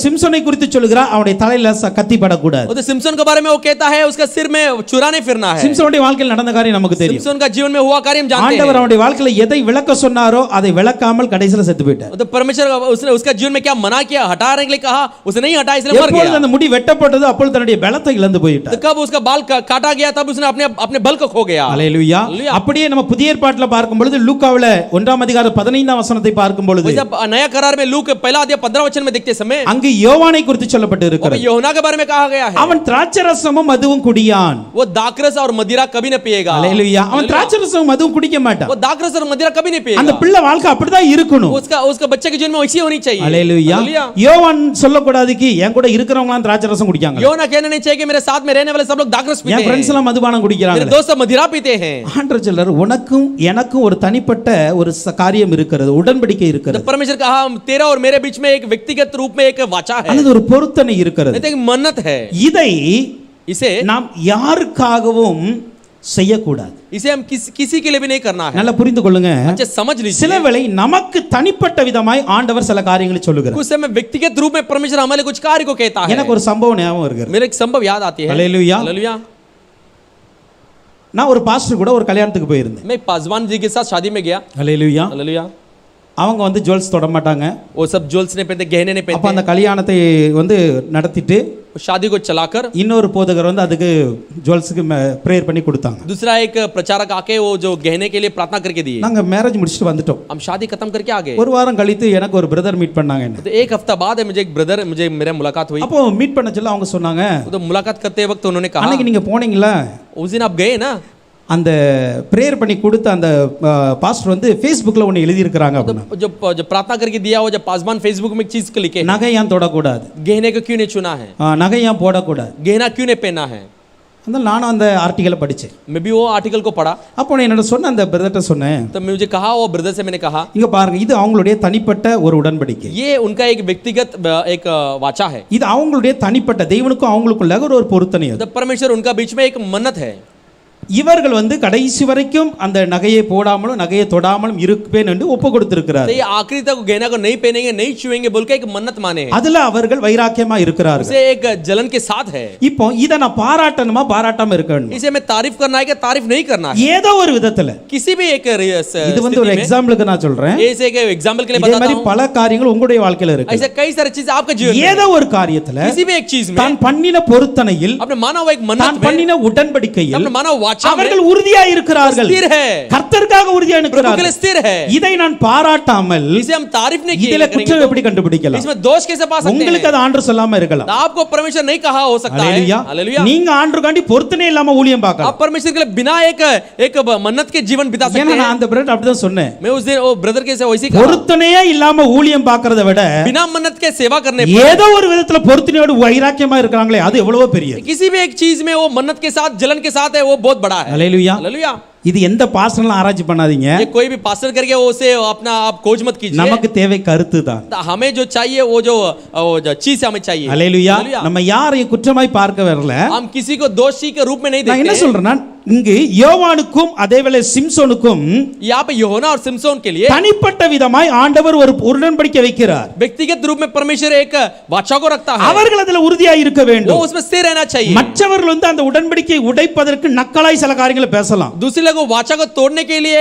சிம்சோனை குறித்து சொல்லுகிறார், அவனுடைய தலையில கத்தி படக்கூடாது. तो सिमसोन के बारे में वो कहता है, उसका सिर में छुरा नहीं फिरना है। சிம்சோனுடைய வாழ்க்கையில் நடந்த காரியம் நமக்கு தெரியும். सिमसोन का जीवन में हुआ कार्य हम जानते ஆண்டவர் हैं। அவனுடைய வாழ்க்கையில எதை விளக்க சொன்னாரோ அதை விளக்காமல் கடைசில செத்து போயிட்டார். तो परमेश्वर उसने उसका जीवन में क्या मना किया, हटाने के लिए कहा, उसने नहीं हटाया इसलिए मर எப்பொழுது गया। அந்த முடி வெட்டப்பட்டது அப்பொழுது தன்னுடைய பலத்தை இழந்து போயிட்டார். तो कब उसका बाल काटा गया, तब उसने अपने बल को खो गया। அல்லேலூயா. அப்படியே நம்ம புதிய ஏற்பாட்டில் பார்க்கும் பொழுது லூக்காவுல 1ஆம் அதிகாரம் 15ஆம் வசனத்தை பார்க்கும் பொழுது नया करार में लूक पहला अध्याय 15 वचन में देखते समय அங்கு யோவானை குறித்து சொல்லப்பட்டு இருக்கிறது. யோனா के बारे में कहा गया है, அவன் திராட்சரசமும் மதுவும் குடியான். वो दाखरस और मदिरा कभी न पिएगा। அல்லேலூயா. அவன் திராட்சரசமும் மதுவும் குடிக்க மாட்டான். वो दाखरस और मदिरा कभी नहीं அந்த पिएगा। பிள்ளை வாழ்க்கை அப்படிதான் இருக்கணும். उसका बच्चे के जीवन में वैसी होनी चाहिए। அல்லேலூயா. யோவான் சொல்லக்கூடாதுக்கு என் கூட இருக்கிறவங்கலாம் திராட்சரசம் குடிக்காங்க, योना कहना नहीं चाहिए कि मेरे साथ में रहने वाले सब लोग दाखरस पीते என் हैं, ஃப்ரெண்ட்ஸ் எல்லாம் மதுபானம் குடிக்கிறாங்க. मेरे दोस्त सब मदिरा पीते हैं। ஆண்டவர் சொல்றார், உனக்கும் எனக்கும் ஒரு தனிப்பட்ட ஒரு காரியம் இருக்கிறது, உடன்படிக்கை तो இருக்கிறது, परमेश्वर कहा, तेरा और मेरे बीच में एक व्यक्तिगत रूप में एक वाचा है, அல்லது ஒரு பொருத்தனை இருக்கிறது. एक मन्नत है। இதை इसे நாம் யாருக்காகவும் செய்யக்கூடாது. इसे हम किसी के लिए भी नहीं करना है। நல்லா புரிந்து கொள்ளுங்க. अच्छा समझ लीजिए, சில வேளை நமக்கு தனிப்பட்ட விதமாய் ஆண்டவர் சில காரியங்களை சொல்லுகிறார். कुछ समय व्यक्तिगत रूप में परमेश्वर हमारे कुछ कार्य को कहता है। எனக்கு ஒரு சம்பவம் ஞாபகம் வருகிறது. मेरे एक संभव याद आती है। हालेलुया। हालेलुया। நான் ஒரு பாஸ்டர் கூட ஒரு கல்யாணத்துக்கு போயிருந்தேன். मैं पासवान जी के साथ शादी में गया। அல்லேலூயா. हालेलुया। அவங்க வந்து ஜுவல்ஸ் தொட மாட்டாங்க. वो सब ज्वेल्स नहीं पहनते, गहने नहीं அப்ப पहनते। அந்த கல்யாணத்தை வந்து நடத்திட்டு शादी को चलाकर இன்னொரு போதகர் வந்து அதுக்கு ஜுவல்ஸ்க்கு பிரேயர் பண்ணி கொடுத்தாங்க. दूसरा एक प्रचारक आके वो जो गहने के लिए प्रार्थना करके दिए। நாங்க மேரேஜ் முடிச்சிட்டு வந்துட்டோம். हम शादी खत्म करके आ गए। ஒரு வாரம் கழித்து எனக்கு ஒரு பிரதர் மீட் பண்ணாங்க என்ன. तो एक हफ्ता बाद मुझे एक ब्रदर मेरे मुलाकात हुई। அப்போ மீட் பண்ண சொல்ல அவங்க சொன்னாங்க, तो मुलाकात करते वक्त उन्होंने कहा, அன்னைக்கு நீங்க போனீங்களா, उस दिन आप गए ना, அந்த பிரேயர் பண்ணி கொடுத்த அந்த பாஸ்டர் வந்து Facebookல ஒன்னு எழுதி இருக்காங்க அப்படினா, जो प्रार्थना करके दिया वो जब पासवान फेसबुक में एक चीज को लिखे, நகை ஏன் தொடக்கூடாது, गहने को क्यों नहीं चुना है, நகை ஏன் போடக்கூடாது, गहना क्यों नहीं पहना है। அதனால நானும் அந்த ஆர்டிகலை படிச்சேன். मैं भी वो आर्टिकल को पढ़ा। அப்போ நான் என்னோட சொன்ன அந்த பிரதர்ட்ட சொன்னேன், तो मुझे कहा, वो ब्रदर से मैंने कहा, இங்க பாருங்க, இது அவங்களுடைய தனிப்பட்ட ஒரு உடன்படிக்கை, ये उनका एक व्यक्तिगत एक वाचा है, இது அவங்களுடைய தனிப்பட்ட தெய்வனுக்கும் அவங்களுக்குள்ள ஒரு பொருத்தனை. அது परमेश्वर उनका बीच में एक मन्नत है। இவர்கள் வந்து கடைசி வரைக்கும் அந்த நகையை போடாமலும் நகையை தொடாமலும் இருப்பேன் என்று ஒப்பு கொடுத்திருக்கிறார். तो ये आखिरी तक गहना को नहीं पहनेंगे, नहीं छुएंगे बोल के एक मन्नत माने। அதுல அவர்கள் வைராக்கியமா இருக்கிறார்கள். उसे एक जलन के साथ है। இப்போ இத நான் பாராட்டணுமா பாராட்டாம இருக்கணும், इसे मैं तारीफ करना है कि तारीफ नहीं करना है, ஏதோ ஒரு விதத்துல. किसी भी एक இது வந்து ஒரு எக்ஸாம்பிளுக்கு நான் சொல்றேன். ऐसे एक एग्जांपल के लिए இதே बताता மாதிரி हूं। பல காரியங்கள் உங்களுடைய வாழ்க்கையில இருக்கு. ऐसे कई सारी चीजें आपके जीवन में, ஏதோ ஒரு காரியத்துல किसी भी एक चीज में, தான் பண்ணின பொருத்தனையில், अपने मानव एक தான் मन्नत में, பண்ணின உடன்படிக்கையில் अपने मानव वाचा में அவர்கள் உறுதியா இருக்கிறார்கள், स्थिर है, கர்த்தருக்காக உறுதியா प्रभु के लिए இருக்கிறார்கள். स्थिर है। இதை நான் பாராட்டாமல் इसे हम तारीफ नहीं இதில करेंगे குற்றம் तो எப்படி கண்டுபிடிக்கலாம்? इसमें दोष कैसे पा सकते உங்களுக்கு हैं? அது ஆண்டவர் சொல்லாம இருக்கலாம். तो आपको परमेश्वर नहीं कहा हो सकता है। அல்லேலூயா. हालेलुया। நீங்க ஆண்டவருக்காண்டி பொருத்தனை இல்லாம ஊழியம் பார்க்கலாம். आप परमेश्वर के लिए बिना एक मन्नत के जीवन बिता सकते ஏன்னா हैं। நான் அந்த பிரதர் அப்படிதான் சொன்னேன். मैं उस दिन वो ब्रदर के से वैसे ही कहा, பொருத்தனையே இல்லாம ஊழியம் பார்க்கறத விட बिना मन्नत के सेवा करने पर ஏதோ ஒரு விதத்துல பொருத்தனையோடு வைராக்கியமா இருக்காங்களே அது எவ்வளவோ பெரியது. किसी भी एक चीज में वो मन्नत के साथ जलन के साथ है, वो बहुत बड़ा है। அல்லேலூயா. हालेलुया। இது எந்த பாஸ்டர்லாம் ஆராய்ச்சி பண்ணாதீங்க. ये कोई भी पास्टर करके वो उसे अपना आप खोज मत कीजिए। நமக்கு தேவை கருத்து தான். हमें जो चाहिए वो जो चीज हमें चाहिए। அல்லேலூயா. நம்ம யாரையும் குற்றமாய் பார்க்க வரல. हम किसी को दोषी के रूप में नहीं நான் என்ன देखते। சொல்றேன்னா இங்கு யோவானுக்கும் அதேவேளை சிம்சோனுக்கும் यहाँ पे योना और सिमसोन के लिए தனிப்பட்ட விதமாய் ஆண்டவர் ஒரு உடன்படிக்கை வைக்கிறார். व्यक्तिगत रूप में परमेश्वर एक वाचा को रखता है, அவர்கள் அதுல உறுதியா இருக்க वो வேண்டும். उसमें स्थिर रहना चाहिए। மற்றவர்கள் வந்து அந்த உடன்படிக்கையை உடைப்பதற்கு நக்கலாய் சில காரியங்களை பேசலாம். दूसरे लोग वाचा को तोड़ने के लिए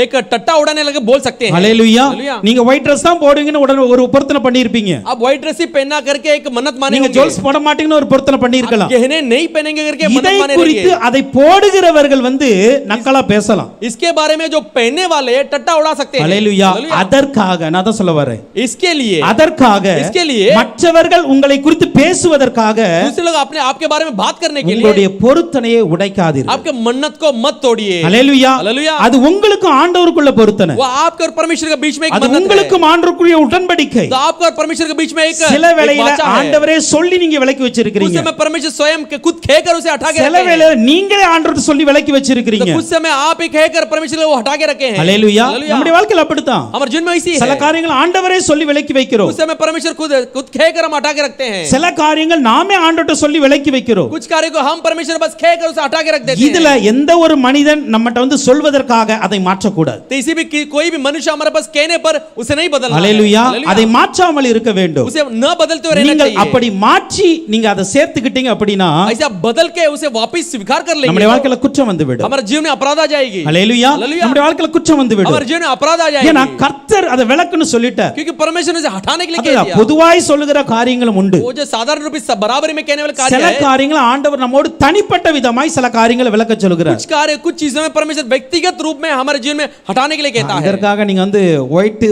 एक टट्टा उड़ाने लगे बोल सकते हैं। ஹalleluya. हालेलुया। நீங்க ஒயிட் Dress தான் போடுவீங்கன்னு உடனே ஒரு பொருத்தனை பண்ணியிருப்பீங்க. आप व्हाइट ड्रेस ही पहनना करके एक मन्नत माने நீங்க होंगे। ஜுவல்ஸ் போட மாட்டீங்கன்னு ஒரு பொருத்தனை பண்ணியிருக்கலாம். गहने नहीं पहनेंगे करके இதை मन्नत माने குறித்து रहेंगे। அதை போடுகிறவர்கள் வந்து நக்கலா பேசலாம். इसके बारे में जो पहनने वाले टट्टा उड़ा सकते हैं। ஹalleluya. हालेलुया। அதற்காக நான் தான் சொல்ல வரேன். इसके लिए அதற்காக इसके लिए மற்றவர்கள் உங்களை குறித்து பேசுவதற்காக दूसरे लोग अपने आपके बारे में बात करने के लिए உங்களுடைய பொருத்தனையை உடைக்காதீர்கள். आपके मन्नत को मत तोड़िए। ஹalleluya. हालेलुया। அது உங்களுக்கு ஆண்டவருக்குள்ள பொருத்தனை. वो आपके और परमेश्वर के बीच में एक அது मन्नत है। உங்களுக்கு ஆண்டவருக்குள்ள உடன்படிக்கை. तो आपका और परमेश्वर के बीच में एक சில வேளையில वाचा है। ஆண்டவரே சொல்லி நீங்க விலக்கி उस வச்சிருக்கீங்க. समय परमेश्वर स्वयं के खुद कहकर उसे हटा के சில रखे हैं। வேளையில நீங்களே ஆண்டவர்ட்ட சொல்லி விலக்கி வச்சிருக்கீங்க. तो उस समय आप ही कहकर परमेश्वर को हटा के रखे हैं। ஹalleluya. हालेलुया। நம்முடைய வாழ்க்கையில அப்படித்தான். हमारे जीवन में ऐसी சில है। காரியங்கள் ஆண்டவரே சொல்லி விலக்கி வைக்கிறோம். उस समय परमेश्वर खुद कहकर हम हटा के रखते हैं। சில காரியங்கள் நாமே ஆண்டவர்ட்ட சொல்லி விலக்கி வைக்கிறோம். कुछ कार्य को हम परमेश्वर बस कहकर उसे हटा के रख देते இதுல हैं। எந்த ஒரு மனிதன் நம்மட்ட வந்து சொல்வதற்காக அதை மாற்ற கூடாது. तो इसी भी कोई भी मनुष्य हमारे पास कहने पर उसे नहीं बदलना है। ஹalleluya. हालेलुया। அதை மாற்றாமல் இருக்க வேண்டும். उसे न बदलते हुए रहना நீங்கள் चाहिए। அப்படி மாற்றி நீங்க அதை சேர்த்துக்கிட்டீங்க அப்படினா ऐसे आप बदल के उसे वापस स्वीकार कर लेंगे நம்முடைய வாழ்க்கையில குற்றம் வந்து விடும். हमारे जीवन में अपराध आ जाएगी। ஹalleluya. हालेलुया। நம்முடைய வாழ்க்கையில குற்றம் வந்து விடும். हमारे जीवन में अपराध आ ஏன்னா जाएगी கர்த்தர் அதை விலக்குன்னு சொல்லிட்டார். क्योंकि परमेश्वर ने उसे हटाने के लिए कह அதுதான் दिया। பொதுவாய் சொல்லுகிற காரியங்களும் உண்டு. वो जो साधारण रूप से बराबरी में कहने वाले சில कार्य है, காரியங்களை ஆண்டவர் நம்மோடு தனிப்பட்ட விதமாய் சில காரியங்களை விளக்க சொல்லுகிறார். कुछ कार्य कुछ चीजों में परमेश्वर व्यक्तिगत रूप में हमारे जीवन में हटाने के लिए कहता है। அதற்காக நீங்க வந்து ஒயிட்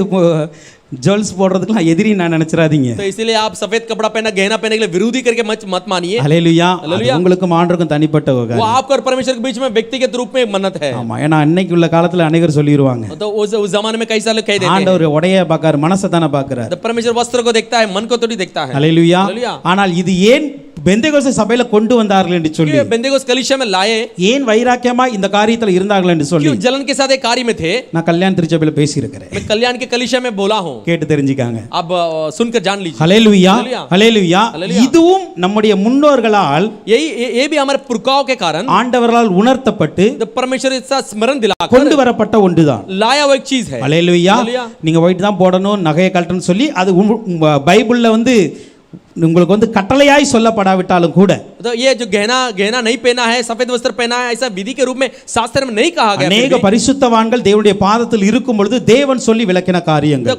ஜுவல்ஸ் போடுறதுக்குலாம் எதிரி நான் நினைச்சிராதீங்க. तो इसीलिए आप सफेद कपड़ा पहना गहना पहनने के लिए विरोधी करके मत मानिए। ஹalleluya. हालेलुया। உங்களுக்கும் ஆண்டவருக்கும் தனிப்பட்ட वो காரியம். आपको और परमेश्वर के बीच में व्यक्तिगत रूप में एक मन्नत है। ஆமா. ஏன்னா அன்னைக்கு உள்ள காலத்துல अनेகர் சொல்லிடுவாங்க. तो उस जमाने में कई साल कह देते हैं ஆண்டவர் உடைய பார்க்காரு, மனசை தான பார்க்கறார். तो परमेश्वर वस्त्र को देखता है, मन को थोड़ी देखता है। ஹalleluya. हालेलुया। ஆனால் இது ஏன் பெந்தேகோஸ்தே சபையில கொண்டு வந்தார்கள் என்று சொல்லி, क्यों बेंतेकोस कलीसिया में लाए, ஏன் வைராக்கியமா இந்த காரியத்துல இருந்தார்கள் என்று சொல்லி क्यों जलन के साथ एक कार्य में थे, நான் கல்யாண திருச்சபையில பேசி இருக்கிறேன். मैं कल्याण के कलीसिया में बोला हूं। கேட்டு தெரிஞ்சுக்காங்க. अब सुनकर जान लीजिए। ஹalleluya. हालेलुया। ஹalleluya. हालेलुया। இதுவும் நம்முடைய முன்னோர்களால் ये भी हमारे पुरखाओं के कारण ஆண்டவரால் உணர்த்தப்பட்டு तो परमेश्वर इसका स्मरण दिलाकर கொண்டு வரப்பட்ட ஒன்றுதான். लाया वो एक चीज है। ஹalleluya. हालेलुया। நீங்க ஒயிட் தான் போடணும், நகையை கழட்டணும்னு சொல்லி அது பைபிள்ல வந்து உங்களுக்கு வந்து கட்டளையாய் சொல்லப்படாவிட்டாலும் கூட तो ये जो गहना नहीं पहना है, सफेद वस्त्र पहना है, ऐसा विधि के रूप में शास्त्र में नहीं कहा गया। अनेक பரிசுத்தவான்கள் தேவனுடைய பாதத்தில் இருக்கும் பொழுது தேவன் சொல்லி விளக்கின காரியங்கள்.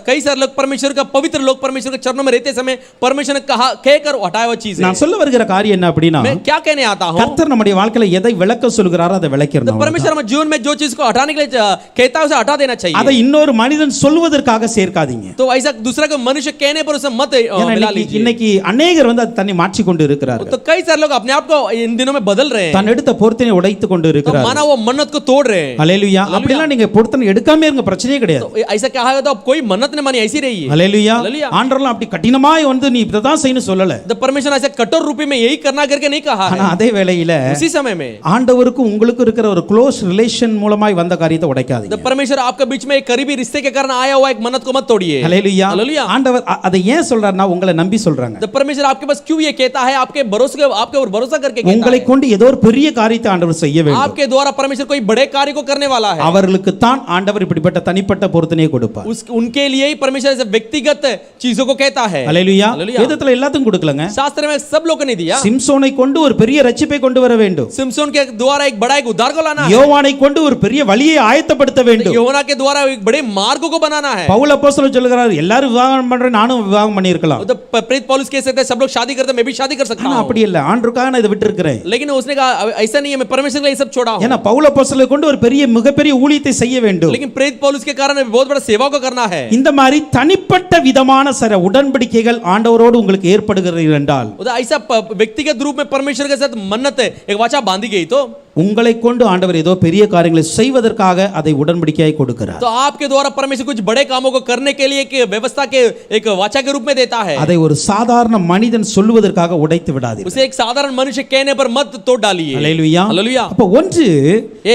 कई सारे लोग परमेश्वर का पवित्र लोग परमेश्वर के चरणों में रहते समय परमेश्वर ने कहा कहकर हटाया वो चीज है। நான் சொல்ல வருகிற காரியம் என்ன அப்படினா, मैं क्या कहने आता हूं, கர்த்தர் நம்முடைய வாழ்க்கையில எதை விளக்க சொல்கிறாரோ அதை விளக்கிரணும். परमेश्वर हमारे जीवन में जो चीज को हटाने के लिए कहता है उसे हटा देना चाहिए। அதை இன்னொரு மனிதன் சொல்வதற்காக சேர்க்காதீங்க. तो ऐसा दूसरा को मनुष्य कहने पर उसे मत मिला लीजिए। இன்னைக்கு अनेகர் வந்து அதை தன்னை மாற்றி கொண்டு இருக்கிறார்கள். तो कई सारे लोग अपने आप को इन दिनों में बदल रहे हैं, தான் எடுத்த பொருத்தனை உடைத்து கொண்டு तो இருக்கிறார்கள். माना वो मन्नत को तोड़ रहे हैं। ஹalleluya. அப்படிலாம் நீங்க பொருத்தனை எடுக்காம இருங்க, பிரச்சனையே கிடையாது. तो ऐसा क्या है, तो आप कोई मन्नत न मानी ऐसी रही है। ஹalleluya. हालेलुया। ஆண்டவர்லாம் அப்படி கடினமாய் வந்து நீ இத தான் செய்யணும் சொல்லல. तो परमेश्वर ऐसे कठोर रूप में यही करना करके नहीं कहा ஆனா है। அதே வேளையில उसी समय में ஆண்டவருக்கு உங்களுக்கு இருக்கிற ஒரு க்ளோஸ் ரிலேஷன் மூலமாய் வந்த காரியத்தை உடைக்காதீங்க. तो परमेश्वर आपके बीच में एक करीबी रिश्ते के कारण आया हुआ एक मन्नत को मत तोड़िए। ஹalleluya. हालेलुया। ஆண்டவர் அதை ஏன் சொல்றாருன்னா உங்களை நம்பி சொல்றாங்க. तो परमेश्वर आपके पास क्यों ये कहता है, आपके ऊपर भरोसा करके कहता உங்களை है। கொண்டு ஏதோ ஒரு பெரிய காரியத்தை ஆண்டவர் செய்ய வேண்டும். आपके द्वारा परमेश्वर कोई बड़े कार्य को करने वाला है। அவர்களுக்கு தான் ஆண்டவர் இப்படிப்பட்ட தனிப்பட்ட பொருத்தனையை கொடுப்பார். उनके लिए ही परमेश्वर ऐसे व्यक्तिगत चीजों को कहता है। ஹalleluya. हालेलुया। வேதத்துல எல்லாத்துக்கும் கொடுக்கலங்க. शास्त्र में सब लोग को नहीं दिया। சிம்சோனை கொண்டு ஒரு பெரிய ரட்சிப்பை கொண்டு வர வேண்டும். सिमसोन के द्वारा एक बड़ा एक उद्धार को लाना है। யோவானை கொண்டு ஒரு பெரிய வழியை ஆயத்தப்படுத்த வேண்டும். யோனா के द्वारा एक बड़े मार्ग को बनाना है। பவுல் அப்போஸ்தலன் சொல்கிறார், எல்லாரும் விவாகம் பண்றேன், நானும் விவாகம் பண்ணியிருக்கலாம். तो प्रेरित पौलुस कह सकते हैं सब लोग शादी करते हैं, मैं भी शादी कर सकता ஆனா हूं। அப்படி இல்ல, ஆண்டவருக்காக நான் இதை விட்டிருக்கிறேன். लेकिन उसने कहा ऐसा नहीं है, मैं परमेश्वर के लिए ये सब छोड़ा हूं। ஏன்னா பவுல் அப்போஸ்தலரை கொண்டு ஒரு மிகப்பெரிய ஊழியத்தை செய்ய வேண்டும். लेकिन प्रेरित पौलुस के कारण बहुत बड़ा सेवा को करना है। இந்த மாதிரி தனிப்பட்ட விதமான சில உடன்படிக்கைகள் ஆண்டவரோடு உங்களுக்கு ஏற்படுகிறது என்றால், ऐसा व्यक्तिगत रूप में परमेश्वर के साथ मन्नत है, एक वाचा बांधी गई तो உங்களை கொண்டு ஆண்டவர் ஏதோ பெரிய காரியங்களை செய்வதற்காக அதை உடன்படிக்கையாய் கொடுக்கிறார். तो आपके द्वारा परमेश्वर कुछ बड़े कामों को करने के लिए एक व्यवस्था के एक वाचा के रूप में देता है। அதை ஒரு சாதாரண மனிதன் சொல்லுவதற்காக உடைத்து விடாதீர்கள். उसे एक साधारण मनुष्य कहने पर मत तोड़ डालिए। அல்லேலூயா. हालेलुया। அப்ப ஒன்று,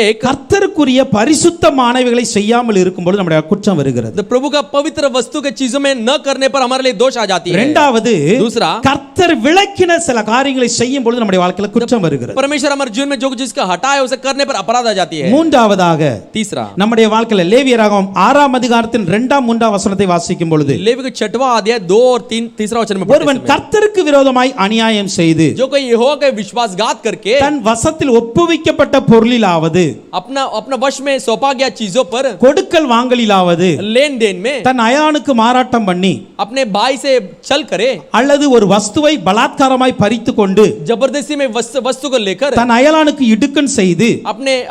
एक கர்த்தருக்குரிய பரிசுத்தமானவைகளை செய்யாமல் இருக்கும்போது நம்முடைய குற்றம் வருகிறது. तो प्रभु का पवित्र वस्तु के चीजों में न करने पर हमारे लिए दोष आ जाती है। இரண்டாவது, दूसरा, கர்த்தர் விளக்கின சில காரியங்களை செய்யும் பொழுது நம்முடைய வாழ்க்கையில குற்றம் வருகிறது. परमेश्वर हमारे जीवन में जो कुछ इसका हटाया उसे करने पर अपराध आ जाती है। மூன்றாவதாக, तीसरा, நம்முடைய வாழ்க்கையில லேவியராகமம் 6ஆம் அதிகாரத்தின் 2ஆம் 3ஆம் வசனத்தை வாசிக்கும் பொழுது, लेवी का 6वां अध्याय 2 और 3 तीसरा वचन में ஒருவன் கர்த்தருக்கு விரோதமாய் அநியாயம் செய்து जो कोई यहोवा का विश्वासघात करके தன் வசத்தில் ஒப்புவிக்கப்பட்ட பொருளிலாவது अपना अपना वश में सौंपा गया चीजों पर கொடுக்கல் வாங்கலிலாவது लेन देन में தன் அயலானுக்கு மாறாட்டம் பண்ணி अपने भाई से छल करे அல்லது ஒரு வஸ்துவை பலாத்காரமாய் பறித்து கொண்டு जबरदस्ती में वस्तु को लेकर தன் அயலானுக்கு இடுக்கண் செய்து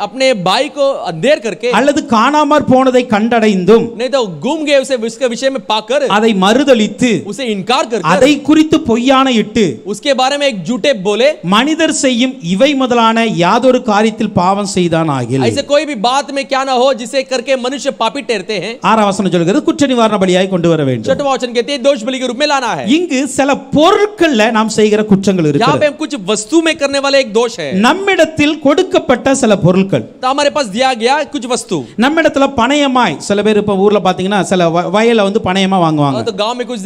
अपने भाई को अंधेर करके அல்லது காணாமற் போனதை கண்டடைந்தும் नहीं तो गुम गए उसे उसके विषय में पाकर அதை மறுதலித்து उसे इनकार करके அதை குறித்து பொய்யான இட்டு उसके बारे में एक झूठे बोले மனிதர் செய்யும் இவை முதலான யாதொரு காரியத்தில் பாவம் செய்தான் ஆகில். ऐसे कोई भी बात में क्या ना हो जिसे करके मनुष्य पापी ठहरते हैं। 6ஆம் வசனம் சொல்கிறது குற்ற நிவாரண பலியாய் கொண்டு வர வேண்டும். 6वां वचन कहते हैं दोष बलि के रूप में लाना है। இங்கு சில பொருட்கள்ல நாம் செய்கிற குற்றங்கள் यहाँ पे இருக்கிறது. हम कुछ वस्तु में करने वाले एक दोष है। நம்மிடத்தில் கொடுக்கப்பட்ட சில பொருட்கள், तो हमारे पास दिया गया कुछ वस्तु, நம்மிடத்துல பணயமாய் சில பேர் இப்ப ஊர்ல பாத்தீங்கன்னா சில வயலை வந்து பணயமா வாங்குவாங்க. तो गांव में कुछ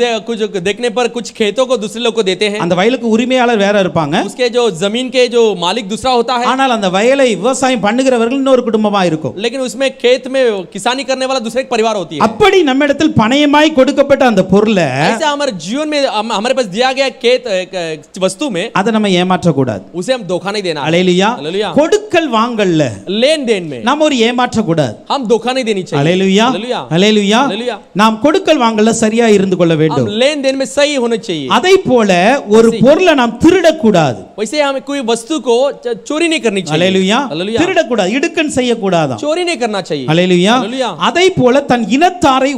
देखने पर कुछ खेतों को दूसरे लोग को देते हैं। அந்த வயலுக்கு உரிமையாளர் வேற இருப்பாங்க, उसके जो जमीन के जो मालिक दूसरा होता है, ஆனால் அந்த வயலை விவசாயம் பண்ணுகிறவர்கள் இன்னொரு குடும்பமா இருக்கும். लेकिन उसमें खेत में किसानी करने वाला दूसरा एक परिवार होती है। அப்படி நம்மிடத்தில் பணயமாய் கொடுக்கப்பட்ட அந்த பொருளை ऐसे हमारे जीवन में हमारे पास दिया गया खेत वस्तु में அதை நம்ம ஏமாற்ற கூடாது. उसे हम धोखा नहीं देना। அல்லேலூயா. हालेलुया। கொடுக்கல் வாங்கல்ல लेन देन में நாம் ஒரு ஏமாற்ற கூடாது. हम धोखा नहीं देनी चाहिए। அல்லேலூயா. हालेलुया। அல்லேலூயா. हालेलुया। நாம் கொடுக்கல் வாங்கல்ல சரியா இருந்து கொள்ள हम வேண்டும். लेन देन में सही होना चाहिए। அதை போல ஒரு பொருளை நாம் திருடக்கூடாது. वैसे हमें कोई वस्तु को चोरी नहीं करनी चाहिए। அல்லேலூயா. हालेलुया। திருடக்கூடாது, இடுக்கண் செய்யக்கூடாதாம். चोरी नहीं करना चाहिए। அல்லேலூயா. हालेलुया। அதை போல தன் இனத்தாரை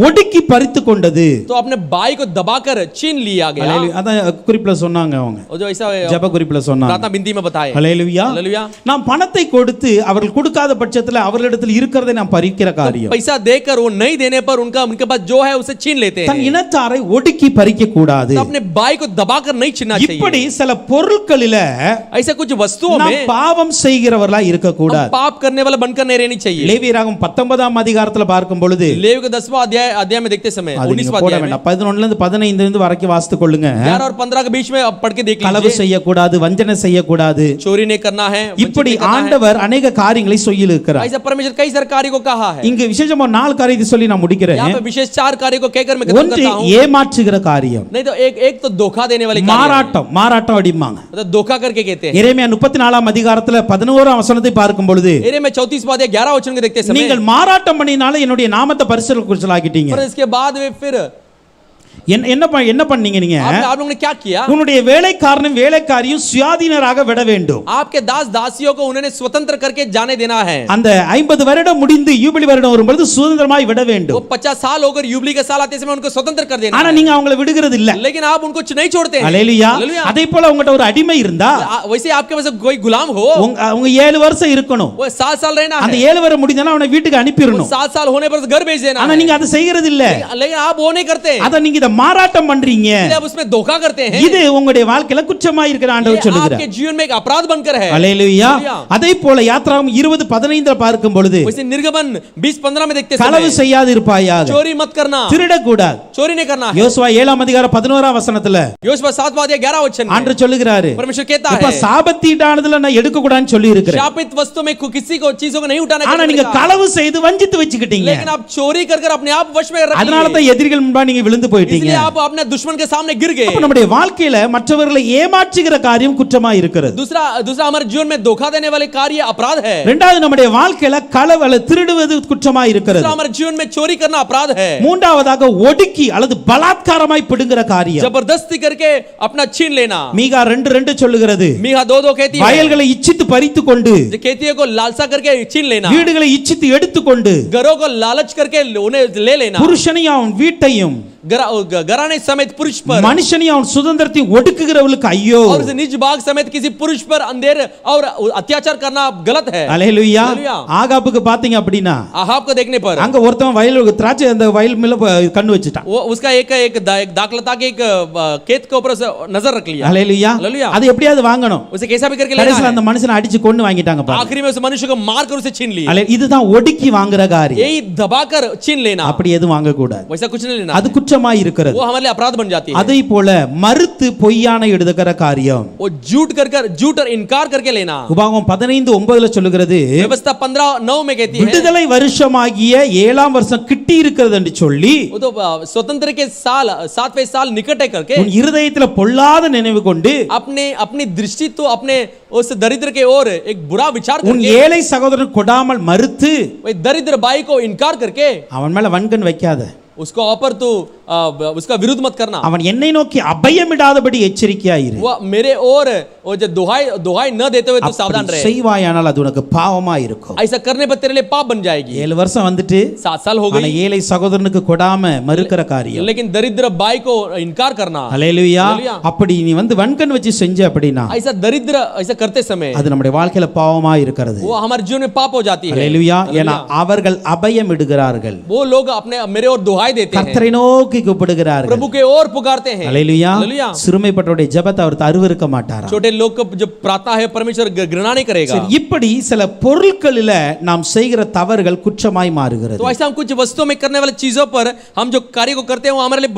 ஒடுக்கி பறித்து கொண்டது. तो अपने भाई को दबाकर छीन लिया गया। அல்லேலூயா. அத குறிப்புல சொன்னாங்க அவங்க, और जो ऐसा ஜெப குறிப்புல சொன்னாங்க. प्रार्थना बिंदी में बताए। அல்லேலூயா. हालेलुया। நாம் பணத்தை கொடுத்து அவர்கள் கொடுக்காத பட்சத்துல அவர்களிடத்தில் இருக்கிறதை நாம் பறிக்கிற காரியம். पैसा देकर वो नहीं देने पर उनके पास जो है उसे छीन लेते தன் हैं। இனத்தாரை ஒடுக்கி பறிக்க கூடாது. तो अपने भाई को दबाकर नहीं छीनना இப்படி चाहिए। சில பொருட்களில ऐसे कुछ वस्तुओं நாம் में பாவம் செய்கிறவர்களா இருக்க हम கூடாது. पाप करने वाला बनकर नहीं रहनी चाहिए। லேவியராகமம் 19ஆம் அதிகாரத்துல பார்க்கும் பொழுது, लेवी के 10वां अध्याय में देखते समय அது நீங்க 19वां போட अध्याय में வேண்டாம், 11ல இருந்து 15 வரைக்கும் வாசித்து கொள்ளுங்க. 11 और 15 के बीच में अब पढ़ के देख களவு लीजिए। செய்யக்கூடாது, வஞ்சனை செய்யக்கூடாது, चोरी नहीं करना है, இப்படி वंचित नहीं करना है। ஆண்டவர் अनेक காரியங்களை சொல்லி இருக்கிறார். ऐसा परमेश्वर कई सारे कार्य को कहा है। இங்க விசேஷமா 4 காரியத்தை சொல்லி நான் முடிக்கிறேன். यहाँ पे विशेष 4 कार्य को कहकर मैं खत्म ஒன்று करता हूँ। ஏமாற்றுகிற காரியம், नहीं तो एक तो धोखा देने वाली कार्य है। மாறாட்டம் அடிமாங்க. मतलब धोखा करके कहते हैं। எரேமியா 34ஆம் அதிகாரத்துல 11ஆம் வசனத்தை பார்க்கும் பொழுது, एरे में 34वां अध्याय 11 वचन को देखते समय நீங்கள் மாறாட்டம் பண்ணினால என்னுடைய நாமத்தை பரிசுத்தமாக்கிட்டீங்க. पर इसके बाद वे फिर என்ன பண்ணீங்க நீங்க? आप लोगों ने क्या किया? உன்னுடைய வேலைக்காரனும் வேலைக்காரியும் சுயாதீனராக விட வேண்டும். आपके दास दासियों को उन्होंने स्वतंत्र करके जाने देना है। அந்த 50 வருடம் முடிந்து யூபிலி வருடம் வரும்போது சுதந்திரமாய் விட वो வேண்டும். 50 साल होकर यूबली के साल आते समय उनको स्वतंत्र कर देना ஆனா है। நீங்க அவங்களை விடுகிறது இல்ல. लेकिन आप उनको नहीं छोड़ते हैं। அல்லேலூயா. हालेलुया। அதே போல உங்ககிட்ட ஒரு அடிமை இருந்தா वैसे आपके पास कोई गुलाम हो, உங்க 7 வருஷம் இருக்கணும். वो 7 साल रहना அந்த है। 7 வருடம் முடிஞ்சனா அவனை வீட்டுக்கு அனுப்பிரணும். 7 साल होने पर घर भेज देना ஆனா है। நீங்க அதை செய்கிறது இல்ல. लेकिन आप वो नहीं करते। அத நீங்க இத மாறாட்டம் பண்றீங்க. आप उसमें धोखा करते हैं। இது உங்களுடைய வாழ்க்கையில குற்றமாய் இருக்கிற ஆண்டவர் சொல்லுகிறார். आपके जीवन में एक अपराध बनकर है। அல்லேலூயா. हालेलुया। அதே போல யாத்ராகமம் 20:15 பார்க்கும் பொழுது, वैसे निर्गमन 20:15 में देखते களவு समय செய்யாது இருப்பாயாக, चोरी मत करना, திருடக்கூடாது. चोरी नहीं करना है। யோசுவா 7ஆம் அதிகாரம் 11ஆம் வசனத்துல योशुआ 7वां अध्याय 11 वचन में ஆண்டவர் சொல்லுகிறாரு, परमेश्वर कहता இப்ப है சாபத்தீடானதுல நான் எடுக்க கூடாதுன்னு சொல்லி இருக்கிறேன். शापित वस्तु में किसी को चीजों को नहीं उठाने ஆனா நீங்க களவு செய்து வஞ்சித்து வச்சுக்கிட்டீங்க. लेकिन आप चोरी कर अपने आप वश में रख அதனால लिए। தான் எதிரிகள் முன்பா நீங்க விழுந்து போயிட்டீங்க. விழுந்துட்டீங்க. इसलिए आप अपने दुश्मन के सामने गिर गए. அப்ப நம்முடைய வாழ்க்கையில மற்றவர்களை ஏமாற்றுகிற காரியம் குற்றமா இருக்கிறது. दूसरा हमारे जीवन में धोखा देने वाले कार्य अपराध है. இரண்டாவது நம்முடைய வாழ்க்கையில களவு திருடுவது குற்றமா இருக்கிறது. दूसरा हमारे जीवन में चोरी करना अपराध है. மூன்றாவதாக ஒடுக்கி அல்லது பலாத்காரமாய் பிடுங்குற காரியம். जबरदस्ती करके अपना छीन लेना. மீகா 2:2 சொல்லுகிறது. मीका 2:2 कहती है. வயல்களை இச்சித்து பறித்துக்கொண்டு, खेतियों को लालसा करके छीन लेना. வீடுகளை இச்சித்து எடுத்துக்கொண்டு, घरों को लालच करके उन्हें ले लेना. புருஷனையும் அவன் வீட்டையும் घराने समेत पुरुष पर, மனுஷனையும் அவன் சுதந்திரத்தை ஒடுக்குகிறவளுக்கு ஐயோ. और उस निज भाग समेत किसी पुरुष पर अंधेर और अत्याचार करना गलत है. அல்லேலூயா. ஆகாபுக்கு பாத்தீங்க அப்படினா, आहाब को देखने पर அங்க ஒருத்தன் வயல் திராட்சை அந்த வயல் மேல கண்ணு வச்சிட்டான். वो उसका एक दाखलता के एक खेत के ऊपर नजर रख लिया. அல்லேலூயா. அது எப்படியாவது வாங்கணும். उसे कैसा भी करके लेना கடைசில है. அந்த மனுஷனை அடிச்சு கொன்னு வாங்கிட்டாங்க பாருங்க. आखिरी में उस मनुष्य को मारकर उसे छीन लिया. இதுதான் ஒடுக்கி வாங்குற காரியம். यही दबाकर छीन लेना. அப்படி எதுவும் வாங்க கூடாது. वैसा कुछ नहीं लेना. அது குற்றமாய் இருக்கிறது. वो हमारे लिए अपराध बन जाती है. அதே போல மறுத்து பொய்யான எழுதுகிற காரியம். वो झूठ और इनकार करके लेना. உபாகமம் 15:9 சொல்லுகிறது, व्यवस्था 15:9 में कहती है, விடுதலை வருஷமாகிய 7ஆம் வருஷம் கிட்டி இருக்கிறது என்று சொல்லி, वो तो स्वतंत्र के साल 7वें साल निकट है करके உன் இருதயத்துல பொல்லாத நினைவு கொண்டு अपनी दृष्टि तो अपने उस दरिद्र के ओर एक बुरा विचार உன் करके, ஏழை சகோதரன் கொடாமல் மறுத்து वही दरिद्र भाई को इनकार करके அவன் மேல வன்கண் வைக்காத, उसको ऊपर तो उसका विरोध मत करना. அவன் என்னை நோக்கி அபயமிடாதபடி எச்சரிக்கையாயிரு. वो मेरे ओर वो जो दुहाई न देते हुए तो सावधान रहे. செய்வாயானால் அது உனக்கு பாவமா இருக்கும். ऐसा करने पर तेरे लिए पाप बन जाएगी. 7 வருஷம் வந்துட்டு 7 साल हो ஆனா गई, ஏழை சகோதரனுக்கு கொடாம மறுக்கிற காரியம். लेकिन दरिद्र भाई को इनकार करना. ஹல்லேலூயா. ஹல்லேலூயா. அப்படி நீ வந்து வன்கண் வச்சு செஞ்ச அப்படினா ऐसा दरिद्र ऐसा करते समय அது நம்முடைய வாழ்க்கையில பாவமா இருக்கிறது. वो हमारे जीवन में पाप हो जाती है. ஹல்லேலூயா. ஏனா அவர்கள் அபயமிடுகிறார்கள். वो लोग अपने मेरे ओर दुहाई देते हैं, கர்த்தரை நோக்கி கூப்பிடுகிறார்கள். प्रभु के ओर पुकारते हैं. ஹல்லேலூயா. ஹல்லேலூயா. சிறுமைப்பட்டவருடைய ஜெபத்தை அவர் அருவருக்க மாட்டார். छोटे लोग को जो प्रार्थना है परमेश्वर घृणा नहीं करेगा. இப்படி சில பொருட்களில நாம் செய்கிற தவறுகள் குற்றமாய் மாறுகிறது. तो ऐसा हम कुछ वस्तुओं में करने वाली चीजों पर हम जो कार्य को करते हैं वो हमारे लिए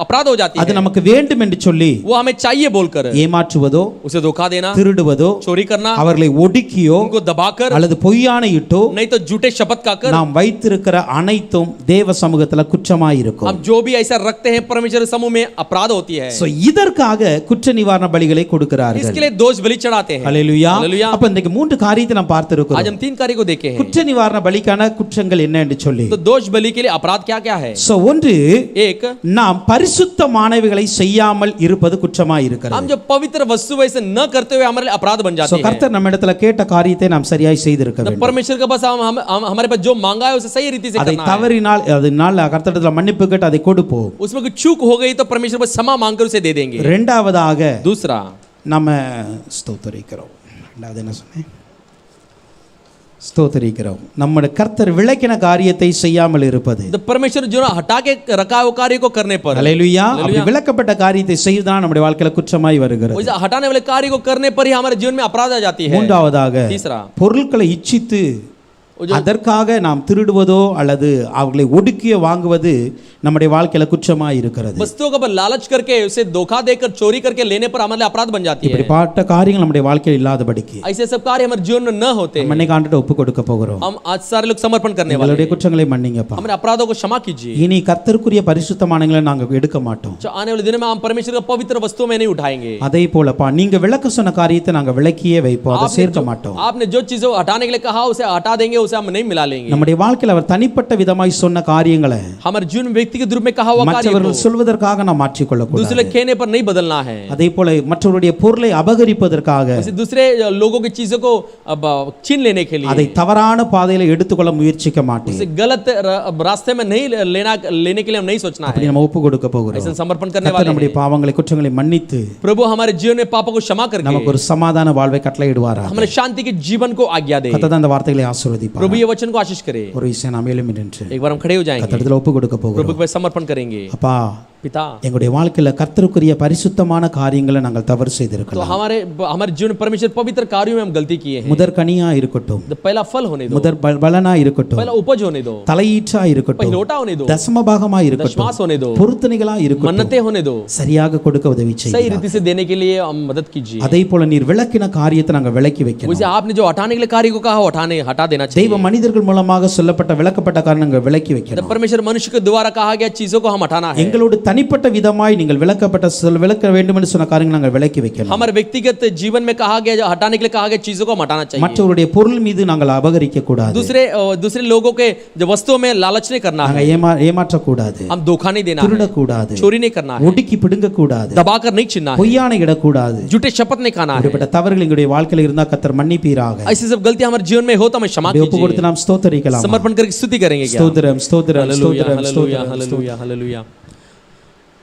अपराध हो जाती है. அது நமக்கு வேண்டும் என்று சொல்லி वो हमें चाहिए बोलकर ஏமாற்றுவதோ, उसे धोखा देना, திருடுவதோ, चोरी करना, அவர்களை ஒடுக்கியோ उनको दबाकर, அல்லது பொய்யான இட்டோ नहीं तो झूठे शपथ खाकर நாம் வைத்திருக்கிற அனைத்தும் தேவ சமூகத்துல குற்றமாய் இருக்கும். हम जो भी ऐसा रखते हैं परमेश्वर समूह में अपराध होती है. சோ இதற்காக குற்ற நிவாரண பலிகளை கொடுக்கிறார்கள். इसके लिए दोष बलि चढ़ाते हैं. ஹல்லேலூயா. ஹல்லேலூயா. அப்ப இந்த மூன்று காரியத்தை நாம் பார்த்திருக்கிறோம். आज हम 3 कार्य को देखे हैं. குற்ற நிவாரண பலிக்கான குற்றங்கள் என்ன என்று சொல்லி, तो दोष बलि के लिए अपराध क्या क्या है? சோ ஒன்று, एक, நாம் பரிசுத்தமானவைகளை செய்யாமல் இருப்பது குற்றமாய் இருக்கிறது. हम जो पवित्र वस्तु वैसे न करते हुए हमारे लिए अपराध बन சோ जाते हैं. கர்த்தர் நம்மிடத்துல கேட்ட காரியத்தை நாம் சரியாய் செய்திருக்க तो வேண்டும். परमेश्वर के पास हमारे पास जो मांगा है उसे सही रीति से அதை करना है. தவறினால் அதனால கர்த்தரிடத்துல மன்னிப்பு கேட்டு அதை கொடுப்போம். उसमें कुछ चूक हो गई तो परमेश्वर को क्षमा मांगकर उसे दे देंगे. இரண்டாவதாக दूसरा, நம்ம ஸ்தோத்திரிக்கிறோம். ரெண்டாவது என்ன சொன்னேன்? ஸ்தோத்திரிக்கிறோம். நம்முடைய கர்த்தர் விளக்கின காரியத்தை செய்யாமல் இருப்பது. तो परमेश्वर जो हटा के रखा है वो कार्य को करने पर, ஹல்லேலூயா. அப்படி விளக்கப்பட்ட காரியத்தை செய்வதுதான் நம்முடைய வாழ்க்கையில குற்றமாய் வருகிறது. वैसे हटाने वाले कार्य को करने पर ही हमारे जीवन में अपराध आ जाती है. மூன்றாவதாக तीसरा, பொருட்களை இச்சித்து அதற்காக நாம் திருடுவதோ அல்லது அவர்களை ஒடுக்கிய வாங்குவது நம்முடைய வாழ்க்கையில குற்றமாய் இருக்கிறது. वस्तुओं का लालच करके उसे धोखा देकर चोरी करके लेने पर हमारे लिए अपराध बन जाती है. இப்படிப்பட்ட காரியங்கள் நம்முடைய வாழ்க்கையில் இல்லாதபடிக்கு ऐसे सब कार्य हमारे जीवन में न होते. நம்ம இன்னைக்கு ஆண்டவர்ட்ட ஒப்பு கொடுக்க போகிறோம். हम आज सारे लोग समर्पण करने वाले நம்மளுடைய हैं. குற்றங்களை மன்னிங்கப்பா. हमारे अपराधों को क्षमा कीजिए. இனி கர்த்தருக்குரிய பரிசுத்தமானங்களை நாங்க எடுக்க மாட்டோம். जो आने वाले दिनों में हम परमेश्वर का पवित्र वस्तुओं में नहीं उठाएंगे. அதே போலப்பா நீங்க விளக்க சொன்ன காரியத்தை நாங்க விளக்கியே வைப்போம். அதை சேர்க்க மாட்டோம். आपने जो चीजों हटाने के लिए कहा उसे हटा देंगे, उसे हम नहीं मिला लेंगे. நம்முடைய வாழ்க்கையில் அவர் தனிப்பட்ட விதமாய் சொன்ன காரியங்களை हमारे जीवन में व्यक्तिगत रूप में कहा हुआ कार्य மற்றவர்கள் சொல்வதற்காக நாம் மாற்றிக்கொள்ள கூடாது. दूसरे कहने पर नहीं बदलना है. அதே போல மற்றவருடைய பொருளை அபகரிப்பதற்காக दूसरे लोगों की चीजों को छीन लेने के लिए அதை தவறான பாதையில எடுத்துக்கொள்ள முயற்சிக்க மாட்டேன். उसे गलत रास्ते में नहीं लेने के लिए हम नहीं सोचना அப்படி है. நம்ம ஒப்பு கொடுக்க போகிறோம். ऐसा समर्पण करने கர்த்தர் वाले நம்முடைய हैं. பாவங்களை குற்றங்களை மன்னித்து प्रभु हमारे जीवन में पापों को क्षमा करके நமக்கு ஒரு சமாதான வாழ்வை கட்டளையிடுவாரா. हमारे शांति के जीवन को आज्ञा दे. கர்த்தர் அந்த வார்த்தைகளை ஆசீர்வதிப்பார். प्रभु ये वचन को आशीष करे. ஒரு விஷயம் நாம் எழும்பி நின்று एक बार हम खड़े हो जाएंगे, கர்த்தரிடத்தில் ஒப்பு கொடுக்க प्रभु போகிறோம். के पास समर्पण करेंगे. அப்பா पिता, எங்களுடைய வாழ்க்கையில கர்த்தருக்குரிய பரிசுத்தமான காரியங்களை நாங்கள் தவறு तो செய்திருக்கலாம். हमारे जीवन में परमेश्वर पवित्र कार्यों में हम गलती किए हैं. முதற் கனியா இருக்கட்டும், तो पहला फल होने दो, முதற் பலனா இருக்கட்டும், पहला उपज होने दो, தலையீற்றா இருக்கட்டும், पहिलोटा होने दो, தசம பாகமா இருக்கட்டும், दशमास होने दो, பொருத்தனைகளா இருக்கட்டும், मन्नतें होने दो, சரியாக கொடுக்க உதவி सही செய்யுங்க. रीति से देने के लिए हम मदद कीजिए. அதே போல நீர் விளக்கின காரியத்தை நாங்கள் விளக்கி வைக்கணும். वैसे आपने जो हटाने के लिए कार्य को कहा हटा देना चाहिए. தெய்வ மனிதர்கள் மூலமாக சொல்லப்பட்ட விளக்கப்பட்ட காரணங்கள் விளக்கி வைக்கணும். परमेश्वर मनुष्य के द्वारा कहा गया चीजों को हम हटाना है. எங்களோடு தனிப்பட்ட விதமாய் நீங்கள் விளக்க வேண்டும் என்று சொன்ன காரியங்களை நாங்கள் விலக்கி வைக்கணும். हमारे व्यक्तिगत जीवन में कहा गया, जो हटाने के लिए कहा गया चीजों को हम हटाना चाहिए. மற்றவருடைய பொருள் மீது நாங்கள் அபகரிக்க கூடாது. दूसरे लोगों के जो वस्तुओं में लालच नहीं करना है. நாங்கள் ஏமாற்ற கூடாது. हम धोखा नहीं देना है. திருட கூடாது. चोरी नहीं करना है. ஒடுக்கி பிடுங்க கூடாது. दबाकर नहीं छीनना है. பொய்யான இடக்கூடாது. झूठे शपथ नहीं खाना है. இப்படிப்பட்ட தவறுகள் எங்களுடைய வாழ்க்கையில் இருந்தா கர்த்தர் மன்னிப்பீராக. ऐसी सब गलतियां हमारे जीवन में हो तो हमें क्षमा ஒப்பு கொடுத்து நாம் ஸ்தோத்திரிக்கலாம். समर्पण करके स्तुति करेंगे क्या? ஸ்தோத்திரம் ஸ்தோத்திரம் हालेलुया ஸ்தோத்திரம் हालेलुया हालेलुया हालेलुया.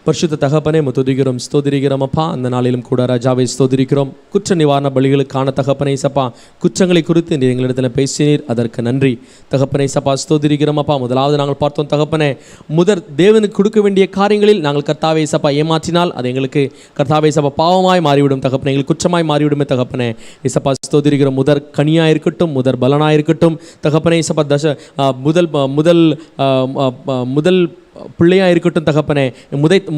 பரிசுத்த தகப்பனே முத்துதிக்கிறோம், ஸ்தோத்திரிக்கிறோம் அப்பா. அந்த நாளிலும் கூட ராஜாவை ஸ்தோத்திரிக்கிறோம். குற்ற நிவாரண பலிகளுக்கான தகப்பனை சப்பா குற்றங்களை குறித்து நீர் எங்களிடத்தில் பேசினீர், அதற்கு நன்றி தகப்பனை சப்பா. ஸ்தோத்திரிக்கிறோம் அப்பா. முதலாவது நாங்கள் பார்த்தோம் தகப்பனே, தேவனுக்கு கொடுக்க வேண்டிய காரியங்களில் நாங்கள் கர்த்தாவை சப்பா ஏமாற்றினால் அது எங்களுக்கு கர்த்தாவை சப்பா பாவமாய் மாறிவிடும் தகப்பனை, எங்களுக்கு குற்றமாய் மாறிவிடுமே தகப்பனே. சப்பா ஸ்தோத்திரிக்கிறோம். முதற் கனியாக இருக்கட்டும், முதற் பலனாக இருக்கட்டும் தகப்பனை சப்பா. முதல் பிள்ளையாக இருக்கட்டும் தகப்பனே,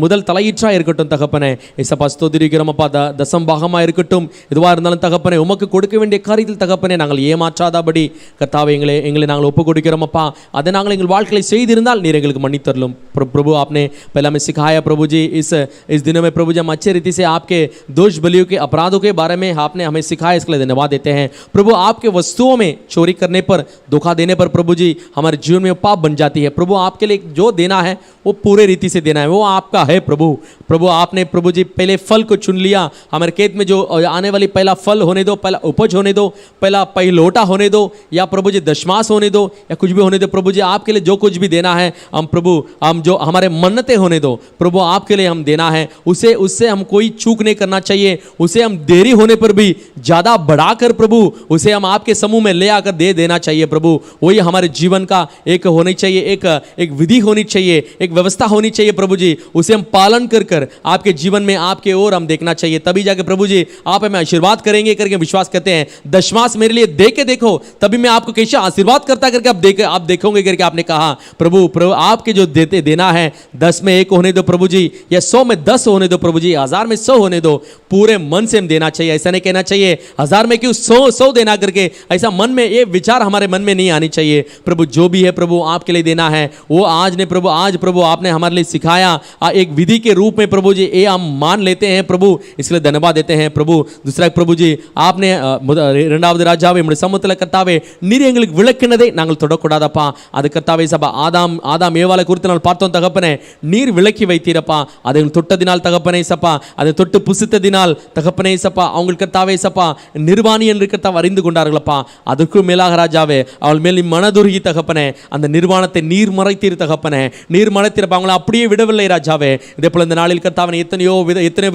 முதல் தலையீற்றாக இருக்கட்டும் தகப்பனே. ஏசப்பா ஸ்தோத்திரிக்கிறோம் அப்பா. தசம் பாகமாக இருக்கட்டும், எதுவாக இருந்தாலும் தகப்பனே உமக்கு கொடுக்க வேண்டிய காரியத்தில் தகப்பனே நாங்கள் ஏமாற்றாதபடி கர்த்தாவை எங்களை நாங்கள் ஒப்பு கொடுக்கிறோம் அப்பா. அதை நாங்கள் எங்கள் வாழ்க்கையை செய்திருந்தால் நீர் எங்களுக்கு மன்னித்தரலும் प्रभु. आपने पहला में सिखाया प्रभु जी, इस दिनों में प्रभु जी हम अच्छे रीति से आपके दोष बलियों के अपराधों के बारे में आपने हमें सिखाया, इसके लिए धन्यवाद देते हैं प्रभु. आपके वस्तुओं में चोरी करने पर, धोखा देने पर प्रभु जी हमारे जीवन में पाप बन जाती है प्रभु. आपके लिए जो देना है वो पूरे रीति से देना है, वो आपका है प्रभु. प्रभु आपने प्रभु जी पहले फल को चुन लिया. हमारे खेत में जो आने वाली पहला फल होने दो, पहला उपज होने दो, पहला पहिलोटा होने दो, या प्रभु जी दशमास होने दो, या कुछ भी होने दो प्रभु जी. आपके लिए जो कुछ भी देना है हम प्रभु, हम जो हमारे मन्नतें होने दो प्रभु, आपके लिए हम देना है. उससे हम कोई चूक नहीं करना चाहिए. उसे हम देरी होने पर भी ज़्यादा बढ़ाकर प्रभु उसे हम आपके समूह में ले आकर दे देना चाहिए प्रभु. वही हमारे जीवन का एक होनी चाहिए, एक विधि होनी चाहिए, एक व्यवस्था होनी चाहिए प्रभु जी. उसे हम पालन कर आपके जीवन में आपके ओर हम देखना चाहिए, तभी जाके प्रभु जी आप हमें आशीर्वाद करेंगे करके विश्वास करते हैं. दशमास मेरे लिए दे के देखो, तभी मैं आपको कैसे आशीर्वाद करता करके आप देखोगे करके आपने कहा प्रभु. आपके जो देना है 10 में 1 होने दो प्रभु जी, या 100 में 10 होने दो प्रभु जी, 1000 में 100 होने दो. पूरे मन से हम देना चाहिए. ऐसा नहीं कहना चाहिए 1000 में क्यों 100 देना करके, ऐसा मन में ये विचार हमारे मन में नहीं आनी चाहिए प्रभु. जो भी है प्रभु आपके लिए देना है वो आज प्रभु आपने हमारे लिए सिखाया एक विधि के रूप में प्रभु जी. ये हम मान लेते हैं प्रभु, इसलिए धन्यवाद देते हैं प्रभु. दूसरा प्रभु जी आपने இரண்டாவது ராஜாவே நம்முடைய சமூகத்தில் கர்த்தாவே நீர் எங்களுக்கு விளக்கினதை நாங்கள் தொடக்கூடாதப்பா. அது கர்த்தாவே சபா ஆதாம் ஏவாளை குறித்து நாங்கள் பார்த்தோம் தகப்பனே, நீர் விளக்கி வைத்தீரப்பா. அதை தொட்டதினால் தகப்பனே சப்பா, அதை தொட்டு புசித்ததினால் தகப்பனே சப்பா அவங்களுக்கு கர்த்தாவே சப்பா நிர்வாணி என்று கர்த்தாவை அறிந்து கொண்டார்களப்பா. அதற்கு மேலாக ராஜாவே அவள் மேல் மனதுருகி தகப்பனே அந்த நிர்வாணத்தை நீர் மறைத்தீர் தகப்பனே, நீர் மறைத்தீரப்பா. அவங்களை அப்படியே விடவில்லை ராஜாவே. இதே போல இந்த நாளில் கர்த்தாவே எத்தனையோ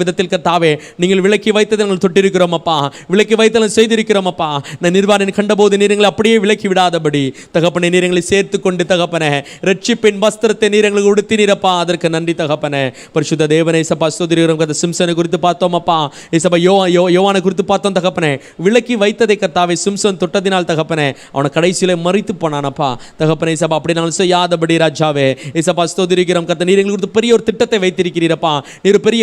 விதத்தில் கர்த்தாவே நீங்கள் விலக்கி வைத்ததை நாங்கள் தொட்டிருக்கிறோம் அப்பா, விலக்கி வைத்ததை செய்திருக்கிறோம் அப்பா. நான் நிர்வாணனை கண்டபோது நீர் எங்களை அப்படியே விலக்கி விடாதபடி தகப்பனே நீர் எங்களை சேர்த்து கொண்டு தகப்பனே ரட்சிப்பின் வஸ்திரத்தை நீர் எங்களுக்கு உடுத்தினீரப்பா. அதற்கு நன்றி தகப்பனே. பரிசுத்த தேவனே சப்பா ஸ்தோத்திரிக்கிறோம். கர்த்தர் சிம்சனை குறித்து பார்த்தோம் அப்பா, ஏசப்பா யோவானை குறித்து பார்த்தோம் தகப்பனே. விலக்கி வைத்ததை கர்த்தாவே சிம்சன் தொட்டதினால் தகப்பனே அவனை கடைசியில மறித்து போனானப்பா தகப்பனே சப்பா. அப்படி நாங்கள் செய்யாதபடி ராஜாவே ஏசப்பா ஸ்தோத்திரிக்கிறோம். கர்த்தர் நீர் எங்களுக்கு பெரிய ஒரு திட்டத்தை வைத்திருக்கிறீரப்பா. நீர் பெரிய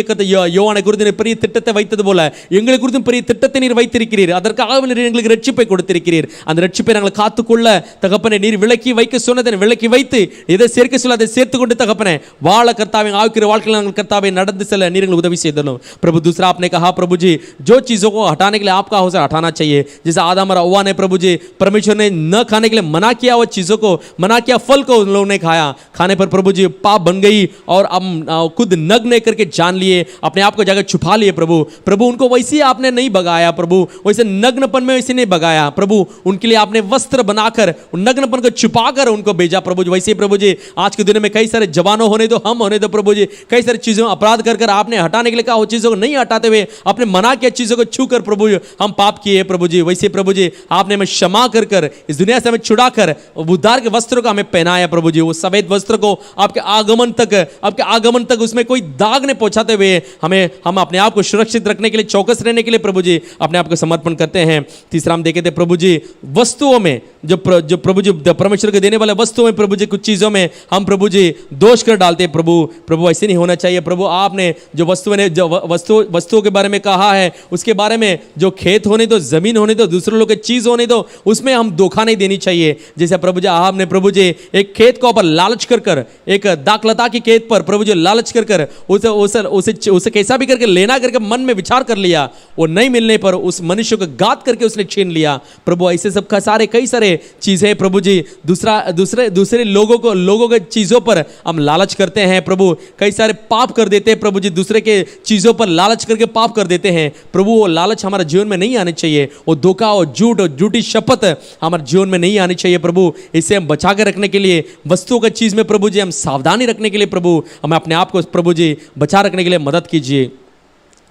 யோவானை குறித்து பெரிய திட்டத்தை வைத்தது போல எங்களுக்கு குறித்தும் பெரிய திட்டத்தை நீர் வைத்திருக்கிறீர். அதற்காக நீர் எங்களுக்கு ரட்சிப்பை கொடுத்திருக்கிறீர். அந்த ரட்சிப்பை நாங்கள் காத்துக்கொள்ள தகப்பனே நீர் விலக்கி வைக்க சொன்னதை விலக்கி வைத்து எதை சேர்க்க சொல்ல அதை சேர்த்து கொண்டு तगपने वाल करतावे आविर वाल करतावे नडंद से नीर उदवी से प्रभु। दूसरा आपने कहा प्रभु जी जो चीज़ों को हटाने के लिए आपका हो हटाना चाहिए, जैसे आदम और हव्वा ने प्रभु जी परमेश्वर ने न खाने के लिए मना किया, वो चीज़ों को मना किया, फल को उन लोगों ने खाया, खाने पर प्रभु जी पाप बन गई और अब खुद नग्न करके जान लिए, अपने आप को जगह छुपा लिए। प्रभु उनको वैसे आपने नहीं भगाया प्रभु, वैसे नग्नपन में वैसे नहीं भगाया प्रभु, उनके लिए आपने वस्त्र बनाकर नग्नपन को छुपाकर उनको भेजा प्रभु जी। वैसे ही प्रभु जी आज के दिन में कई सारे जवानों होने दो, हम होने दो प्रभु जी, कई सारी चीज़ों अपराध कर आपने हटाने के लिए कहा, वो चीज़ों को नहीं हटाते हुए आपने मना किया चीज़ों को छू कर प्रभु हम पाप किए प्रभु जी। वैसे प्रभु जी आपने हमें क्षमा कर इस दुनिया से हमें छुड़ाकर उद्धार के वस्त्रों को हमें पहनाया प्रभु जी। वो सफेद वस्त्र को आपके आगमन तक उसमें कोई दाग नहीं पहुंचाते हुए हम अपने आप को सुरक्षित रखने के लिए, चौकस रहने के लिए प्रभु जी अपने आप को समर्पण करते हैं। तीसरा हम देखे थे प्रभु जी वस्तुओं में जो प्रभु जी परमेश्वर के देने वाले वस्तुओं में प्रभु जी कुछ चीज़ों में हम प्रभु जी दोष कर डालते हैं प्रभु ऐसे नहीं होना चाहिए प्रभु। आपने जो वस्तुओं के बारे में कहा है उसके बारे में जो खेत होने दो, जमीन होने दो, दूसरे लोग के चीज होने दो, उसमें हम धोखा नहीं देनी चाहिए। जैसे प्रभु जी आपने प्रभु जी एक खेत को ऊपर लालच कर एक दाखलता की खेत पर प्रभु जी लालच कर कर उसे कैसा भी करके लेना करके मन में विचार कर लिया, वो नहीं मिलने पर उस मनुष्य को गात करके उसने छीन लिया। प्रभु ऐसे सब का सारे कई सारे चीजें प्रभु जी दूसरे लोगों के चीजों पर हम लालच करते हैं प्रभु, कई सारे पाप कर देते हैं प्रभु जी, दूसरे के चीजों पर लालच करके पाप कर देते हैं प्रभु। वो लालच हमारे जीवन में नहीं आनी चाहिए, वो धोखा और झूठ और झूठी शपथ हमारे जीवन में नहीं आनी चाहिए प्रभु। इससे हम बचा के रखने के लिए वस्तुओं का चीज में प्रभु जी हम सावधानी रखने के लिए प्रभु हमें अपने आप को प्रभु जी बचा रखने के लिए मदद कीजिए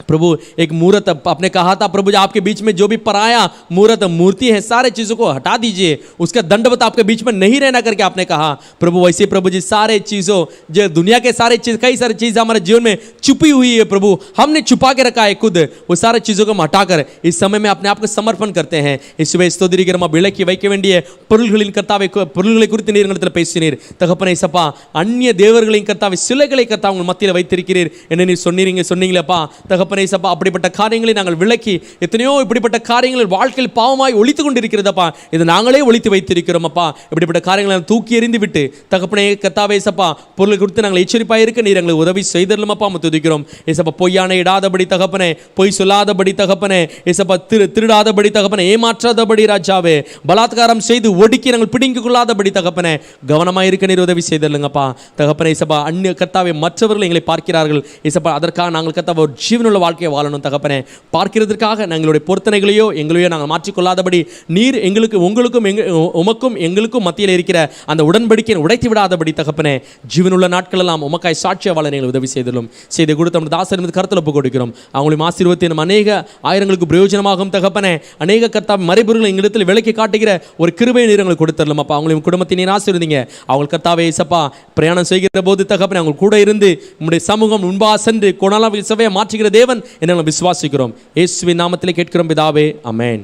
प्रभु। एक मूर्त आपने कहा था प्रभु जी आपके बीच में जो भी पराया मूर्ति है सारे चीजों को हटा दीजिए, उसका दंडवत आपके बीच में नहीं रहना करके आपने कहा प्रभु। वैसे प्रभु जी सारे चीजों जो दुनिया के सारे चीज कई सारी चीज हमारे जीवन में छुपी हुई है प्रभु, हमने छुपा के रखा है खुद, वो सारे चीजों को हम हटाकर इस समय में अपने आप को समर्पण करते हैं। इस स्तोत्रीकरमा விளக்கி வைக்க வேண்டிய பொருள்களின் கர்த்தாவை பொருள்களை குறித்து நீர் எங்களிடத்தில் பேசினீர் தகப்பனே சப்பா, அந்நிய தேவர்களின் கர்த்தாவை சிலைகளை கர்த்தா உங்கள் மத்தியில் வைத்திருக்கிறீர் என்ன நீர் சொன்னீங்களேப்பா தகப்பனே சப்பா। அப்படிப்பட்ட காரியங்களை நாங்கள் விளக்கி எத்தனையோ இப்படிப்பட்ட காரியங்கள் வாழ்க்கையில் பாவமாய் ஒழித்து கொண்டிருக்கிறதப்பா, இதை நாங்களே ஒழித்து வைத்திருக்கிறோம் அப்பா। இப்படிப்பட்ட காரியங்களை தூக்கி எறிந்து விட்டு தகப்பனே கர்த்தாவே சப்பா பொருள் குறித்து நாங்கள் எச்சரிப்பாக இருக்க நீர் எங்களுக்கு உதவி செய்தருளுமப்பா துதிக்கிறோம் ஏசப்பா। பொய்யான இடாதபடி தகப்பனே, பொய் சொல்லாதபடி தகப்பனே ஏசப்பா, திருடாதபடி தகப்பனே, ஏமாற்றாதபடி ராஜாவே, பலாத்காரம் செய்து ஒடுக்கி நாங்கள் பிடிங்கிக் கொள்ளாதபடி தகப்பனே கவனமாக இருக்க நீர் உதவி செய்தருளுங்கப்பா தகப்பனே ஏசப்பா। அந்நிய கர்த்தாவே மற்றவர்கள் எங்களை பார்க்கிறார்கள் ஏசப்பா, அதற்காக நாங்கள் கர்த்தாவே ஒரு ஜீவனுள்ள வாழ்க்கையை வாழணும் தகப்பனே, பார்க்கிறதுக்காக எங்களுடைய பொருத்தனைகளையோ எங்களையோ நாங்கள் மாற்றிக்கொள்ளாதபடி நீர் உங்களுக்கும் உமக்கும் எங்களுக்கும் மத்தியில் இருக்கிற அந்த உடன்படிக்கையை உடைத்து விடாதபடி தகப்பனே ஜீவனுள்ள நாட்கள் எல்லாம் உமக்காய் சாட்சிய வாழ எங்களை உதவி செய்தலும் செய்து கொடுத்த நம்ம தாசர் கருத்தில் ஒப்பு கொடுக்கிறோம்। அவங்களும் ஆசீர்வாதத்தின் அநேக ஆயிரங்களுக்கு பிரயோஜனமாகும் தகப்பனே, அநேக கர்த்தா மறைபொருள் எங்களிடத்தில் விலக்கி காட்டுகிற ஒரு கிருபை நீர் எங்களுக்கு கொடுத்துடலாம் அப்பா। அவங்களையும் குடும்பத்தை நீர் ஆசீர்வதிங்க, அவங்க கர்த்தாவே ஏசப்பா பிரயாணம் செய்கிற போது தகப்பனே அவங்க கூட இருந்து உம்முடைய சமூகம் முன்பாக சென்று கொணாலாவில் சபையை மாற்றுகிற தேவன் என்ன விசுவாசிக்கிறோம், இயேசுவின் நாமத்திலே கேட்கிறோம் பிதாவே, ஆமென்।